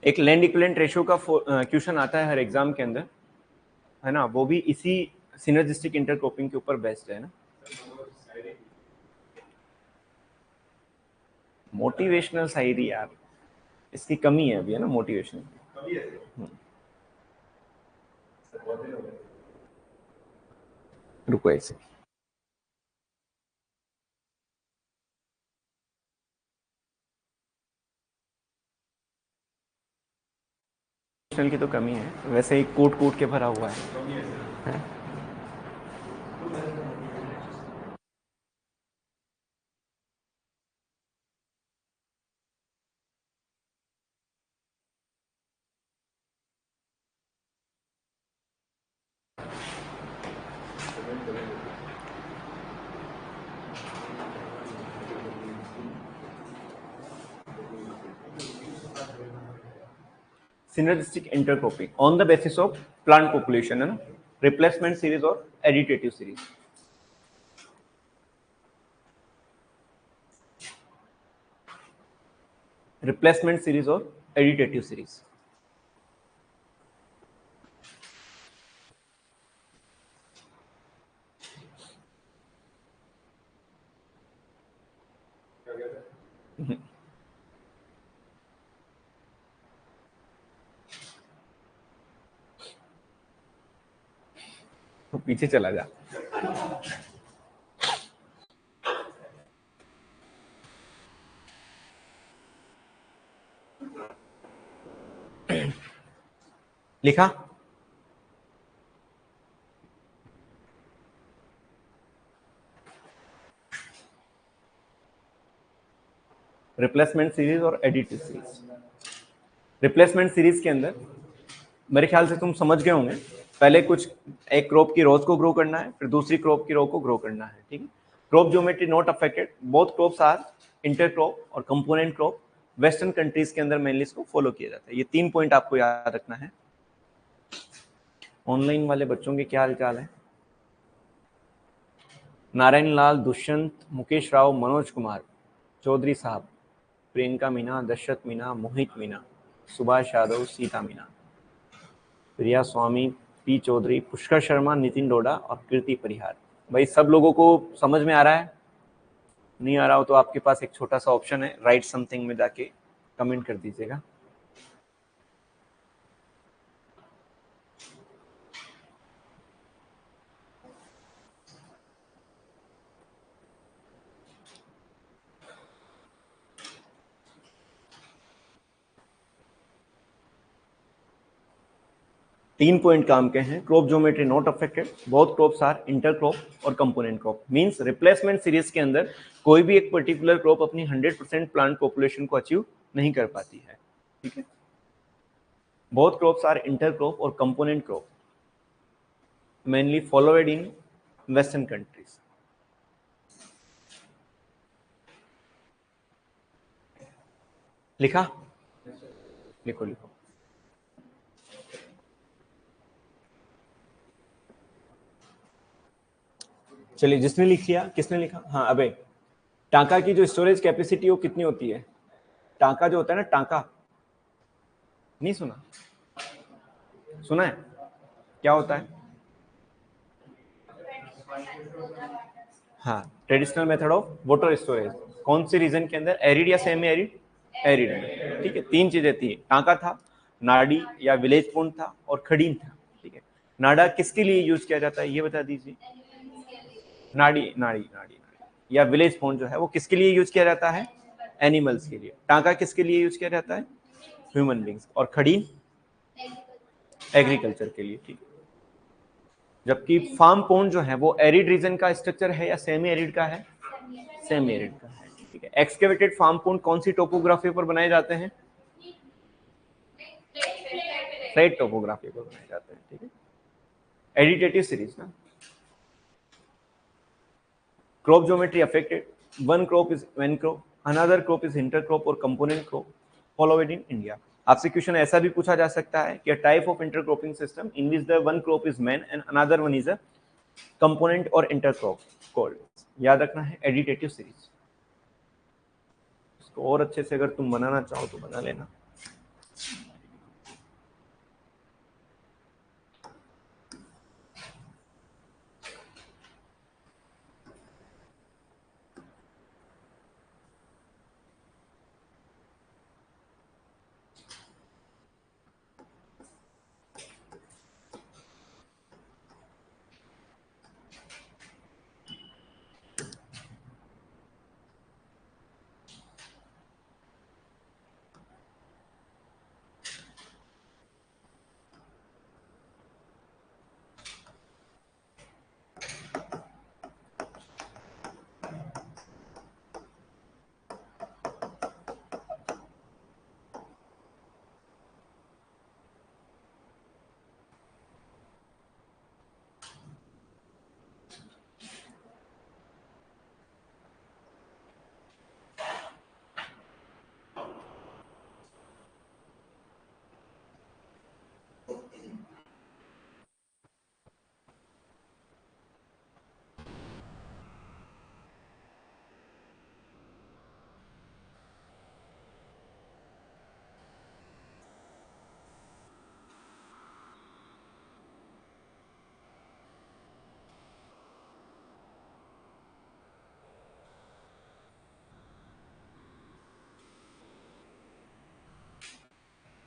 एक लैंड इक्विवेलेंट रेशियो का क्वेश्चन आता है हर एग्जाम के अंदर, है ना, वो भी इसी सिनर्जिस्टिक इंटरक्रॉपिंग के ऊपर बेस्ड है ना। मोटिवेशनल शायरी यार, इसकी कमी है अभी, है ना, मोटिवेशन। रुको ऐसे, की तो कमी है, वैसे ही कूट कूट के भरा हुआ है? Synergistic intercropping on the basis of plant population, है ना, रिप्लेसमेंट सीरीज और एडिटेटिव सीरीज। रिप्लेसमेंट सीरीज और एडिटेटिव सीरीज। तो पीछे चला जा। लिखा? रिप्लेसमेंट सीरीज और एडिटिव सीरीज। रिप्लेसमेंट सीरीज के अंदर मेरे ख्याल से तुम समझ गए होंगे, पहले कुछ एक क्रॉप की रोज को ग्रो करना है, फिर दूसरी क्रॉप की रो को ग्रो करना है, ठीक है। Crop geometry not affected, both crops are inter crop और कंपोनेंट क्रॉप। वेस्टर्न कंट्रीज के अंदर मेनली इसको फॉलो किया जाता है। ये 3 पॉइंट आपको याद रखना है। ऑनलाइन वाले बच्चों के क्या हालचाल है? नारायण लाल, दुष्यंत, मुकेश राव, मनोज कुमार, चौधरी साहब, प्रियंका मीना, दशरथ मीना, मोहित मीना, सुभाष यादव, सीता मीना, प्रिया स्वामी, पी चौधरी, पुष्कर शर्मा, नितिन डोडा और कीर्ति परिहार। भाई सब लोगों को समझ में आ रहा है? नहीं आ रहा हो तो आपके पास एक छोटा सा ऑप्शन है, राइट समथिंग में जाके कमेंट कर दीजिएगा। तीन पॉइंट काम के हैं। Crop geometry not affected, both crops are inter crop और component crop. Means replacement series के अंदर कोई भी एक पर्टिकुलर क्रॉप अपनी 100% प्लांट पॉपुलेशन को अचीव नहीं कर पाती है, ठीक है। Both crops are inter crop और component crop, mainly followed in western countries. लिखा? लिखो लिखो। चलिए, जिसने लिख लिया, किसने लिखा? हाँ, अबे टांका की जो स्टोरेज कैपेसिटी वो कितनी होती है? टांका जो होता है ना, टांका, नहीं सुना? सुना है? क्या होता है? हाँ, traditional method of water storage. कौन से रीजन के अंदर? एरिड या सेमी एरिड? एरिड में, ठीक है। तीन चीजें थी, टांका था, नाड़ी या विलेज पॉन्ड था और खड़ीन था, ठीक है। नाड़ा किसके लिए यूज किया जाता है ये बता दीजिए। नाड़ी नाड़ी नाड़ी नाड़ी या विलेज पॉन्ड जो है वो किसके लिए यूज किया जाता है? एनिमल्स के लिए। टांका किसके लिए यूज किया जाता है? Human beings. और खड़ीन एग्रीकल्चर के लिए, ठीक है। जबकि फार्म पॉन्ड जो है वो एरिड रीजन का स्ट्रक्चर है या सेमी एरिड का है? सेमी एरिड का है, ठीक है। एक्सकेवेटेड फार्म पॉन्ड कौन सी टोपोग्राफी पर बनाए जाते हैं? फ्लैट टोपोग्राफी पर बनाए जाते हैं, ठीक है। एडिटेटिव सीरीज ना। Crop geometry affected, one crop is one crop, another crop is inter crop और component crop followed in India. आपसे क्वेश्चन ऐसा भी पूछा जा सकता है कि type of intercropping system in which the one crop is main and another one is a component और इंटरक्रॉप कॉल्ड। याद रखना है एडिटेटिव सीरीज। इसको और अच्छे से अगर तुम बनाना चाहो तो बना लेना।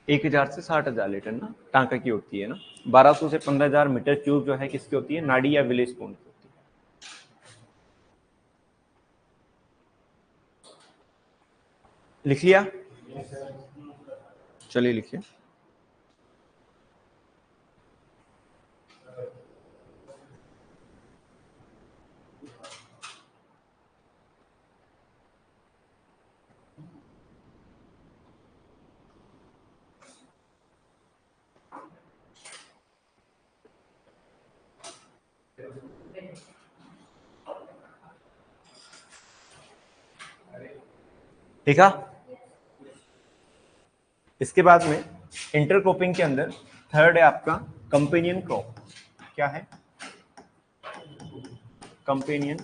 1000 से 60,000 लीटर ना टांका की होती है ना। 1200 से 15,000 मीटर क्यूब जो है किसकी होती है, नाड़ी या विलेज स्पून की होती है। लिख लिया, चलिए लिखिए। देखा। इसके बाद में इंटरक्रॉपिंग के अंदर थर्ड है आपका कंपेनियन क्रॉप। क्या है? Companion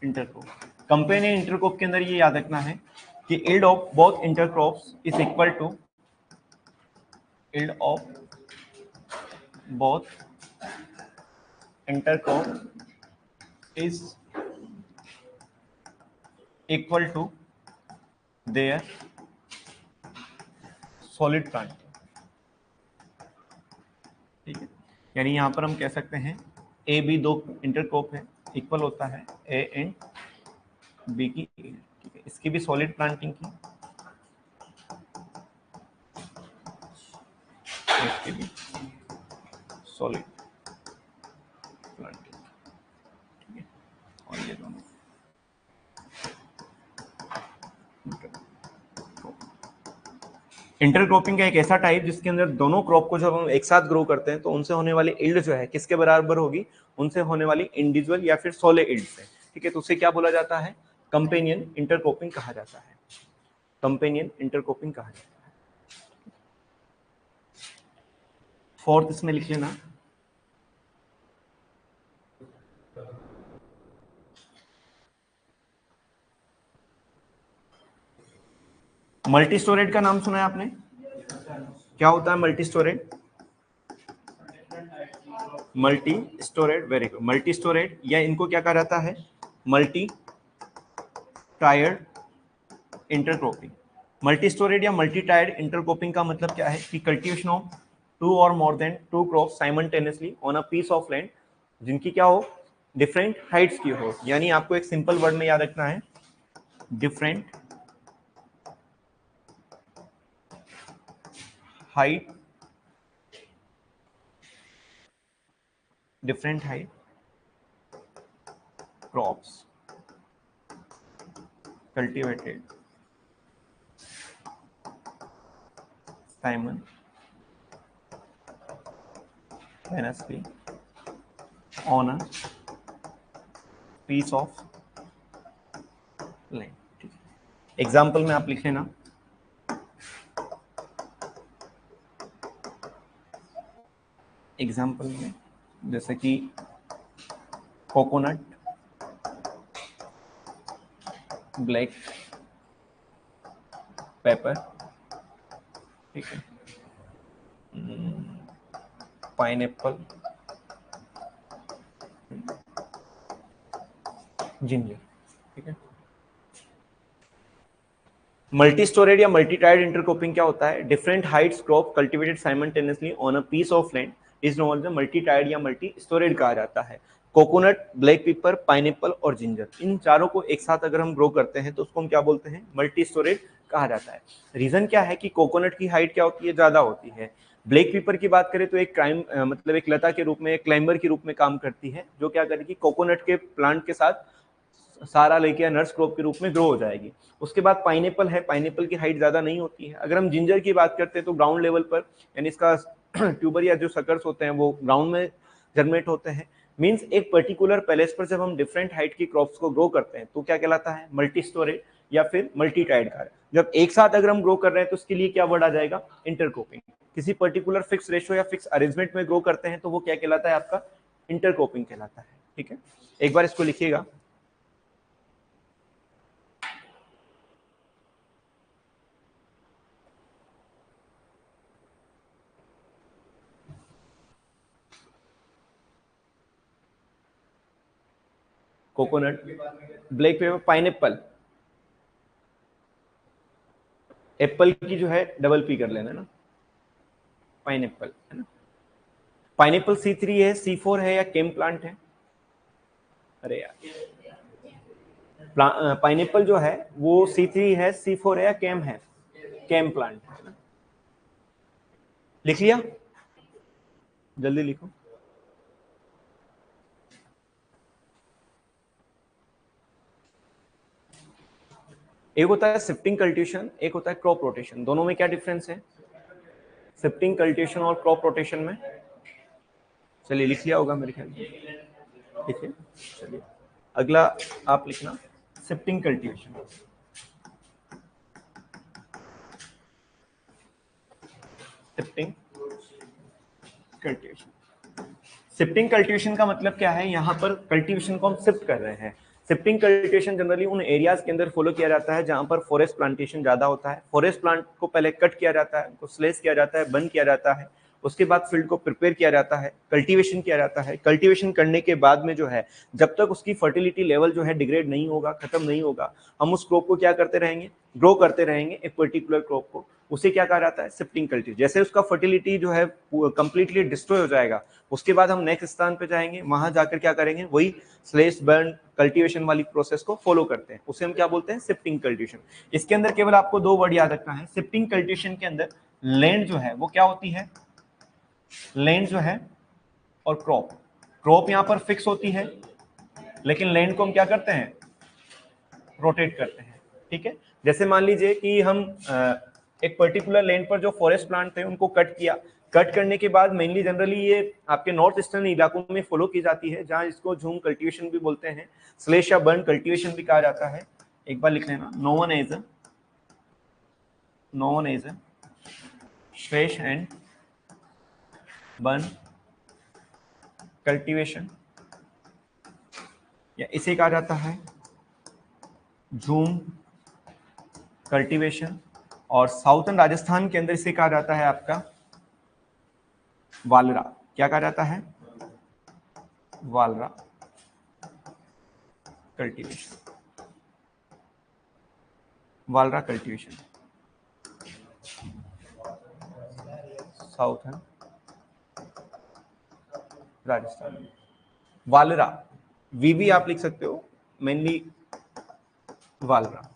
intercrop. कंपेनियन इंटरक्रॉप के अंदर ये याद रखना है कि yield of both intercrops is equal to yield of both intercrop is equal to their solid plant. ठीक है, यानी यहां पर हम कह सकते हैं ए बी दो इंटरक्रॉप है, इक्वल होता है ए एंड बी की। ठीक है, इसकी भी सॉलिड प्लांटिंग की, इसकी भी सॉलिड प्लांटिंग। ठीक है, और ये दोनों इंटरक्रॉपिंग का एक ऐसा टाइप जिसके अंदर दोनों क्रॉप को जब हम एक साथ ग्रो करते हैं तो उनसे होने वाली यील्ड जो है किसके बराबर होगी, उनसे होने वाली इंडिविजुअल या फिर सोले यील्ड से। ठीक है, तो उसे क्या बोला जाता है, कंपेनियन इंटरक्रॉपिंग कहा जाता है। कंपेनियन इंटरक्रॉपिंग कहा जाता है। फोर्थ इसमें लिख लेना, मल्टी स्टोरेज का नाम सुना है आपने? क्या होता है multi storage? Multi storage, very good. Multi storage या इनको क्या कहा जाता है, multi tiered intercropping. Multi storage या मल्टी टायर्ड इंटरक्रॉपिंग का मतलब क्या है कि कल्टीवेशन ऑफ टू और more than two crops simultaneously on a piece of land, जिनकी क्या हो, डिफरेंट हाइट्स की हो। यानी आपको एक सिंपल वर्ड में याद रखना है, different height, different height crops cultivated simultaneously on a piece of land। ठीक है, एग्जाम्पल में आप लिख लेना, एग्जाम्पल में जैसे कि कोकोनट, ब्लैक पेपर, ठीक है, पाइनएप्पल, जिंजर। ठीक है, मल्टी स्टोरेज या मल्टी टायर्ड इंटरक्रॉपिंग क्या होता है, different heights crop cultivated simultaneously on a piece of land is known as multi tiered या मल्टी स्टोरेज कहा जाता है। कोकोनट, ब्लैक पेपर, पाइनएप्पल और जिंजर, इन चारों को एक साथ अगर हम ग्रो करते हैं तो उसको हम क्या बोलते हैं, मल्टी स्टोरेज कहा जाता है। रीजन क्या है कि कोकोनट की हाइट क्या होती है, ज्यादा होती है। ब्लैक पेपर की बात करें तो एक मतलब एक लता के रूप में, एक क्लाइंबर के रूप में काम करती है, जो क्या करेगी, कोकोनट के प्लांट के साथ सारा लेके या नर्स क्रॉप के रूप में ग्रो हो जाएगी। उसके बाद पाइनएप्पल है, पाइनएप्पल की हाइट ज्यादा नहीं होती है। अगर हम जिंजर की बात करते हैं तो ग्राउंड लेवल पर, यानी इसका ट्यूबर या जो सकर्स होते हैं वो ग्राउंड में जर्मेट होते हैं। मींस एक पर्टिकुलर पैलेस पर जब हम डिफरेंट हाइट की क्रॉप्स को ग्रो करते हैं तो क्या कहलाता है, मल्टी स्टोरेज या फिर मल्टी टाइड का। जब एक साथ अगर हम ग्रो कर रहे हैं तो उसके लिए क्या वर्ड आ जाएगा, इंटरक्रॉपिंग। किसी पर्टिकुलर फिक्स रेशो या फिक्स अरेंजमेंट में ग्रो करते हैं तो वो क्या कहलाता है, आपका इंटरक्रॉपिंग कहलाता है। ठीक है, एक बार इसको लिखिएगा, coconut, black pepper, pineapple, Apple की जो है डबल पी कर लेना ना, पाइनएप्पल है ना। पाइनएप्पल C3 है, C4 है या केम प्लांट है? अरे यार, पाइनएप्पल जो है वो C3 है, C4 है या केम है? केम प्लांट है ना। लिख लिया? जल्दी लिखो। एक होता है शिफ्टिंग कल्टीवेशन, एक होता है क्रॉप रोटेशन। दोनों में क्या डिफरेंस है? शिफ्टिंग कल्टीवेशन और क्रॉप रोटेशन में, चलिए लिख लिया होगा मेरे ख्याल में, ठीक है। चलिए अगला आप लिखना, shifting cultivation. Shifting cultivation, shifting cultivation का मतलब क्या है? यहाँ पर कल्टीवेशन को हम शिफ्ट कर रहे हैं। शिफ्टिंग कल्टीवेशन जनरली उन एरियाज के अंदर फॉलो किया जाता है जहां पर फॉरेस्ट प्लांटेशन ज्यादा होता है। फॉरेस्ट प्लांट को पहले कट किया जाता है, उनको स्लेश किया जाता है, बंद किया जाता है, उसके बाद फील्ड को प्रिपेयर किया जाता है, कल्टीवेशन किया जाता है। कल्टीवेशन करने के बाद में जो है, जब तक उसकी फर्टिलिटी लेवल जो है डिग्रेड नहीं होगा, खत्म नहीं होगा, हम उस क्रॉप को क्या करते रहेंगे? ग्रो करते रहेंगे एक पर्टिकुलर क्रॉप को। उसे क्या कहा जाता है? Shifting cultivation. जैसे उसका फर्टिलिटी जो है कंप्लीटली डिस्ट्रॉय हो जाएगा, उसके बाद हम नेक्स्ट स्थान पे जाएंगे, वहां जाकर क्या करेंगे? वही स्लेश बर्न कल्टीवेशन वाली प्रोसेस को फॉलो करते हैं। उसे हम क्या बोलते हैं? Shifting cultivation. इसके अंदर केवल आपको दो वर्ड याद रखना है। शिफ्टिंग कल्टीवेशन के अंदर लैंड जो है वो क्या होती है? लैंड जो है और क्रॉप, क्रॉप यहां पर फिक्स होती है, लेकिन लैंड को हम क्या करते हैं? रोटेट करते हैं, ठीक है। जैसे मान लीजिए कि हम एक पर्टिकुलर लैंड पर जो फॉरेस्ट प्लांट थे उनको कट किया, कट करने के बाद मेनली जनरली ये आपके नॉर्थ ईस्टर्न इलाकों में फॉलो की जाती है, जहां इसको झूम कल्टीवेशन भी बोलते हैं, स्लेश या बर्न कल्टीवेशन भी कहा जाता है। एक बार लिख लेना, known as slash and burn cultivation, या इसे कहा जाता है झूम कल्टीवेशन। और साउथर्न राजस्थान के अंदर इसे कहा जाता है आपका वालरा। क्या कहा जाता है? वालरा कल्टीवेशन, वालरा कल्टीवेशन, साउथर्न राजस्थान में वालरा। वीवी आप लिख सकते हो, मेनली वालरा,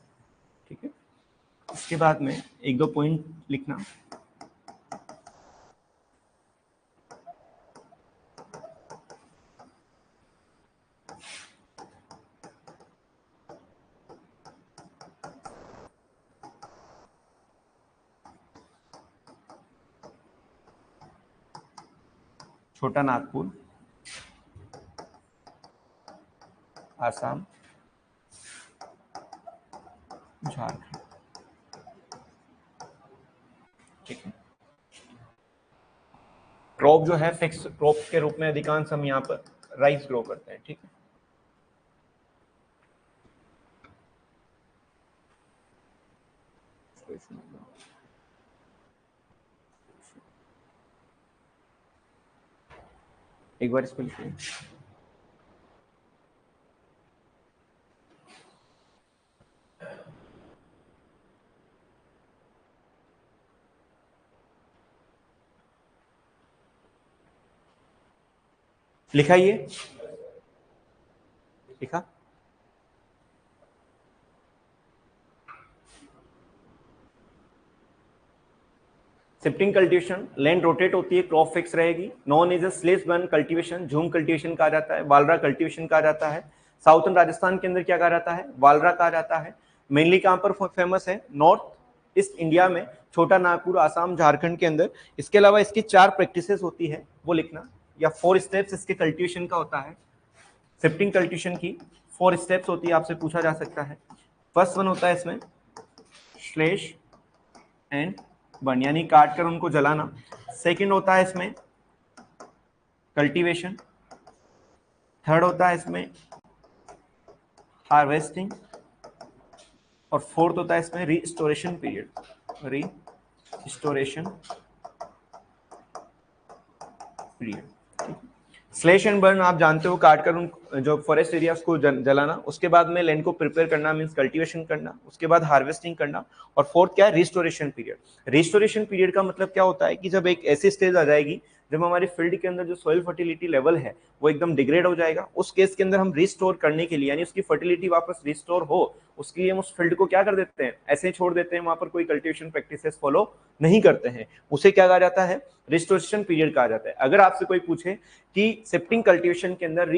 ठीक है। इसके बाद में एक दो पॉइंट लिखना। छोटा नागपुर, आसाम, झारखंड, ठीक है। क्रॉप जो है फिक्स क्रॉप के रूप में अधिकांश हम यहाँ पर राइस ग्रो करते हैं, ठीक है। एक बार इसको लिखिए। लिखा ये? लिखा? शिफ्टिंग कल्टीवेशन, लैंड रोटेट होती है, क्रॉप फिक्स रहेगी। Known as slash burn cultivation, jhum cultivation कहा जाता है, वालरा कल्टीवेशन कहा जाता है। साउथर्न राजस्थान के अंदर क्या कहा जाता है? वालरा कहा जाता है। मेनली कहां पर फेमस है? नॉर्थ ईस्ट इंडिया में, छोटा नागपुर, आसाम, झारखंड के अंदर। इसके अलावा इसकी 4 प्रैक्टिसेस होती है, वो लिखना, या 4 स्टेप्स इसके कल्टीवेशन का होता है। शिफ्टिंग कल्टीवेशन की 4 स्टेप्स होती है, आपसे पूछा जा सकता है। फर्स्ट वन होता है इसमें स्लेश एंड बर्न, यानी काट कर उनको जलाना। सेकंड होता है इसमें कल्टीवेशन। थर्ड होता है इसमें हार्वेस्टिंग। और फोर्थ होता है इसमें restoration period, restoration period. Slash and burn आप जानते हो, काट कर उन जो फॉरेस्ट एरियाज को जलाना, उसके बाद में लैंड को प्रिपेयर करना मींस कल्टीवेशन करना, उसके बाद हार्वेस्टिंग करना, और फोर्थ क्या है, रिस्टोरेशन पीरियड। रिस्टोरेशन पीरियड का मतलब क्या होता है कि जब एक ऐसी स्टेज आ जाएगी जब हमारी फील्ड के अंदर जो सॉइल फर्टिलिटी लेवल है वो एकदम डिग्रेड हो जाएगा, उस केस के अंदर हम रिस्टोर करने के लिए, यानी उसकी फर्टिलिटी वापस रिस्टोर हो, उसके लिए हम उस फील्ड को क्या कर देते हैं, ऐसे ही छोड़ देते हैं, वहां पर कोई कल्टीवेशन प्रैक्टिसेस फॉलो नहीं करते हैं, उसे क्या कहा जाता है, रिस्टोरेशन पीरियड कहा जाता है। अगर आपसे कोई पूछे कि शिफ्टिंग कल्टीवेशन के अंदर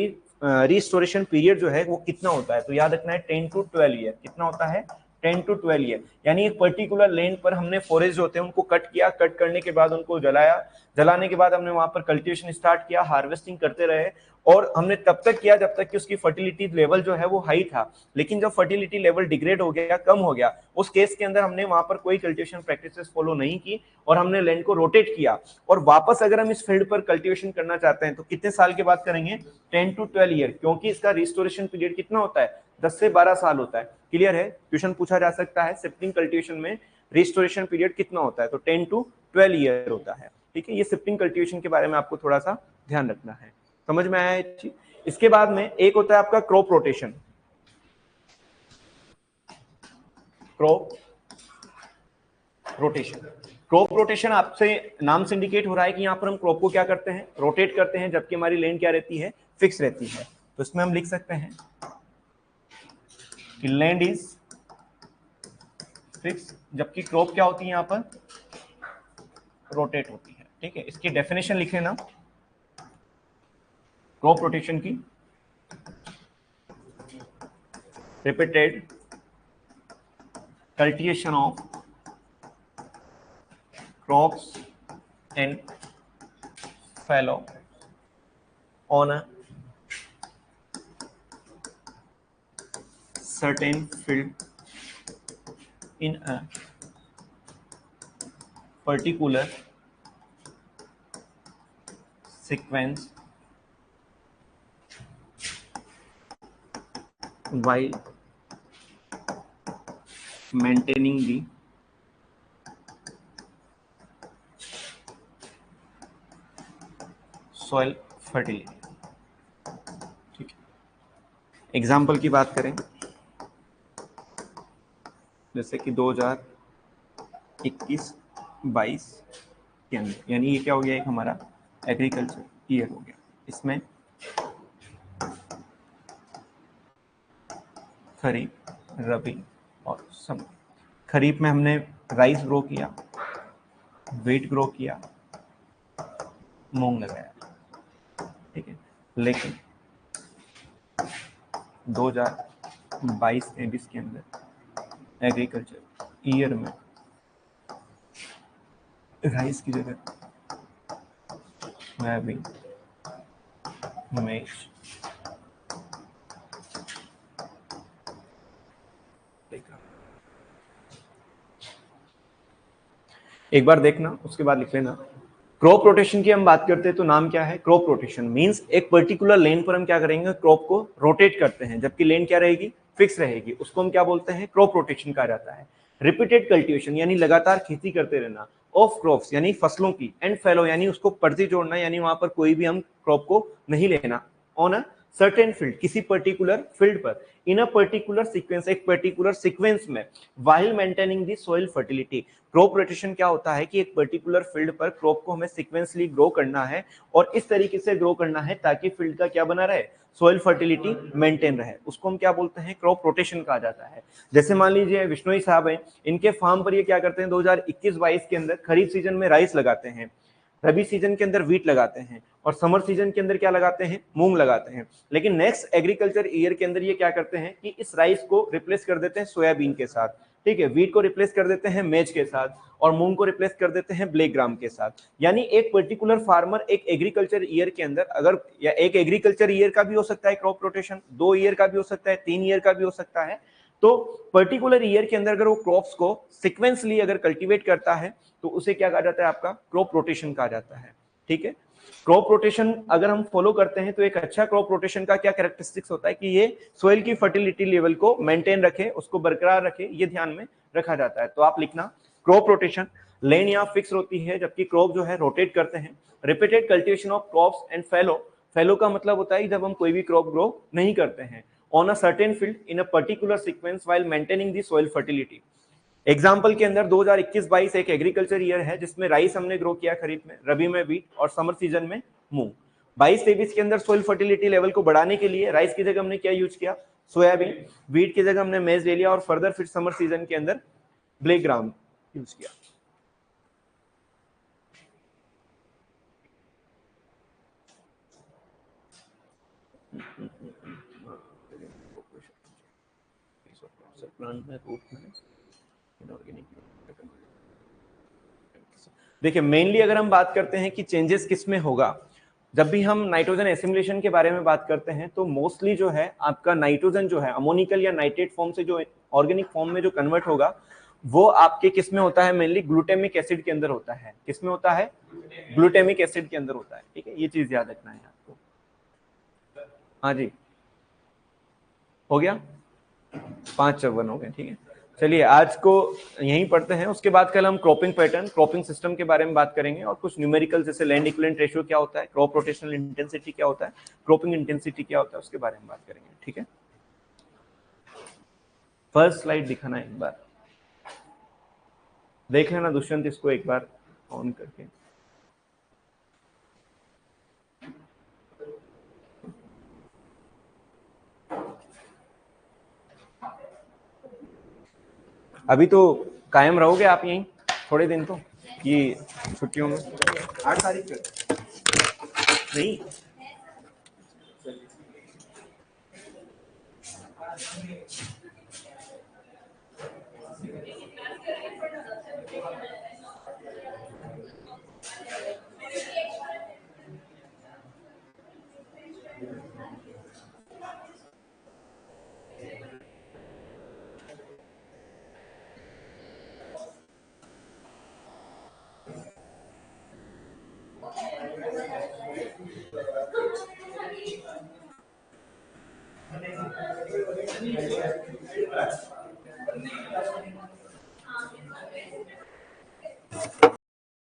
रिस्टोरेशन पीरियड जो है वो कितना होता है, तो याद रखना है 10 to 12 ईयर। कितना होता है, 10 to 12 ईयर। यानी एक पर्टिकुलर लैंड पर हमने फॉरेस्ट जो होते हैं उनको कट किया, कट करने के बाद उनको जलाया, जलाने के बाद हमने वहां पर कल्टीवेशन स्टार्ट किया, हार्वेस्टिंग करते रहे, और हमने तब तक किया जब तक कि उसकी फर्टिलिटी लेवल जो है वो हाई था। लेकिन जब फर्टिलिटी लेवल डिग्रेड हो गया, कम हो गया, उस केस के अंदर हमने वहां पर कोई कल्टीवेशन प्रैक्टिसेस फॉलो नहीं की और हमने लैंड को रोटेट किया। और वापस अगर हम इस फील्ड पर कल्टीवेशन करना चाहते हैं तो कितने साल के बाद करेंगे, 10 to 12 ईयर, क्योंकि इसका रिस्टोरेशन पीरियड कितना होता है, 10 से 12 साल होता है। क्लियर है, क्वेश्चन पूछा जा सकता है शिफ्टिंग कल्टीवेशन में रिस्टोरेशन पीरियड कितना होता है, तो 10 to 12 ईयर होता है। ठीक है, ये शिफ्टिंग कल्टीवेशन के बारे में आपको थोड़ा सा ध्यान रखना है। समझ में आया है चीज? इसके बाद में एक होता है आपका crop rotation. Crop rotation, crop rotation आपसे नाम से इंडिकेट हो रहा है कि यहां पर हम क्रॉप को क्या करते हैं, रोटेट करते हैं, जबकि हमारी लैंड क्या रहती है, फिक्स रहती है। तो इसमें हम लिख सकते हैं कि लैंड इज फिक्स, जबकि क्रॉप क्या होती है, यहां पर रोटेट होती है। ठीक है, इसकी डेफिनेशन लिख लेना क्रॉप रोटेशन की, repeated cultivation of crops and fallow on a certain field in a particular sequence while maintaining the soil fertility. ठीक है, एग्जाम्पल की बात करें जैसे कि 2021-22 के अंदर, यानी ये क्या हो गया, एक हमारा एग्रीकल्चर ईयर हो गया। इसमें खरीफ, रबी और समर। खरीफ में हमने राइस ग्रो किया, व्हीट ग्रो किया, मूंग लगाया। ठीक है, लेकिन 2022-23 के अंदर एग्रीकल्चर ईयर में राइस की जगह सोयाबीन, मेष, एक बार देखना उसके बाद लिख लेना। क्रॉप रोटेशन की हम बात करते हैं तो नाम क्या है, क्रॉप रोटेशन मींस एक पर्टिकुलर लेन पर हम क्या करेंगे, क्रॉप को रोटेट करते हैं, जबकि लेन क्या रहेगी, फिक्स रहेगी, उसको हम क्या बोलते हैं, क्रॉप रोटेशन कहा जाता है। रिपीटेड कल्टीवेशन यानी लगातार खेती करते रहना, ऑफ क्रॉप्स यानी फसलों की, एंड फैलो यानी उसको पड़ती जोड़ना, यानी वहां पर कोई भी हम क्रॉप को नहीं लेना, ऑन अ सर्टेन फील्ड किसी पर्टिकुलर फील्ड पर, इन अ पर्टिकुलर सीक्वेंस एक पर्टिकुलर सीक्वेंस में, while maintaining the soil fertility. Crop rotation क्या होता है कि एक पर्टिकुलर फील्ड पर क्रॉप को हमें सीक्वेंसली ग्रो करना है और इस तरीके से ग्रो करना है ताकि फील्ड का क्या बना रहे, सॉइल फर्टिलिटी मेंटेन रहे, उसको हम क्या बोलते हैं, क्रॉप रोटेशन कहा जाता है। जैसे मान लीजिए विष्णोई साहब हैं, इनके फार्म पर ये क्या करते हैं, 2021-22 के अंदर खरीफ सीजन में राइस लगाते हैं, रबी सीजन के अंदर व्हीट लगाते हैं, और समर सीजन के अंदर क्या लगाते हैं, मूंग लगाते हैं। लेकिन नेक्स्ट एग्रीकल्चर ईयर के अंदर ये क्या करते हैं कि इस राइस को रिप्लेस कर देते हैं सोयाबीन के साथ, ठीक है, व्हीट को रिप्लेस कर देते हैं मेज के साथ, और मूंग को रिप्लेस कर देते हैं ब्लैक ग्राम के साथ। यानी एक पर्टिकुलर फार्मर एक एग्रीकल्चर ईयर के अंदर, अगर या एक एग्रीकल्चर ईयर का भी हो सकता है क्रॉप रोटेशन, 2 ईयर का भी हो सकता है, 3 ईयर का भी हो सकता है, तो पर्टिकुलर ईयर के अंदर अगर वो क्रॉप्स को सिक्वेंसली अगर कल्टीवेट करता है तो उसे क्या कहा जाता है, आपका क्रॉप रोटेशन कहा जाता है। ठीक है, क्रॉप रोटेशन अगर हम फॉलो करते हैं तो एक अच्छा क्रॉप रोटेशन का क्या कैरेक्टरिस्टिक्स होता है कि ये सोइल की फर्टिलिटी लेवल को मेंटेन रखे, उसको बरकरार रखे, ये ध्यान में रखा जाता है। तो आप लिखना क्रॉप रोटेशन, लैंड यहाँ फिक्स होती है जबकि क्रॉप जो है रोटेट करते हैं। Repeated cultivation of crops and fallow fallow का मतलब होता है जब हम कोई भी क्रॉप ग्रो नहीं करते हैं on a certain field in a particular sequence while maintaining the soil fertility. Example के अंदर 2021-22 एक एग्रीकल्चर ईयर है जिसमें राइस हमने ग्रो किया खरीफ में, रबी में वीट और समर सीजन में मूंग। 22-23 के अंदर सॉइल फर्टिलिटी लेवल को बढ़ाने के लिए राइस की जगह हमने क्या यूज किया, सोयाबीन, वीट की जगह हमने मेज ले लिया और फर्दर फिर समर सीजन के अंदर ब्लैक ग्राम यूज किया। देखिए मेनली अगर हम बात करते हैं कि चेंजेस किस में होगा, जब भी हम नाइट्रोजन एसिमिलेशन के बारे में बात करते हैं तो मोस्टली जो है आपका नाइट्रोजन जो है अमोनिकल या नाइट्रेट फॉर्म से जो ऑर्गेनिक फॉर्म में जो कन्वर्ट होगा वो आपके किस में होता है, मेनली ग्लूटामिक एसिड के अंदर होता है। किस में होता है, ग्लूटामिक एसिड के अंदर होता है। ठीक है, ये चीज याद रखना है आपको। हाँ जी, हो गया 5-54 हो गए। ठीक है, चलिए आज को यहीं पढ़ते हैं। उसके बाद कल हम क्रॉपिंग पैटर्न, क्रॉपिंग सिस्टम के बारे में बात करेंगे और कुछ न्यूमेरिकल जैसे लैंड इक्विवेलेंट रेशियो क्या होता है, क्रॉप रोटेशनल इंटेंसिटी क्या होता है, क्रॉपिंग इंटेंसिटी क्या होता है, उसके बारे में बात करेंगे। ठीक है, फर्स्ट स्लाइड दिखाना एक बार देख लेना दुष्यंत, इसको एक बार ऑन करके। अभी तो कायम रहोगे आप यहीं थोड़े दिन तो, ये छुट्टियों में 8 तारीख तक नहीं।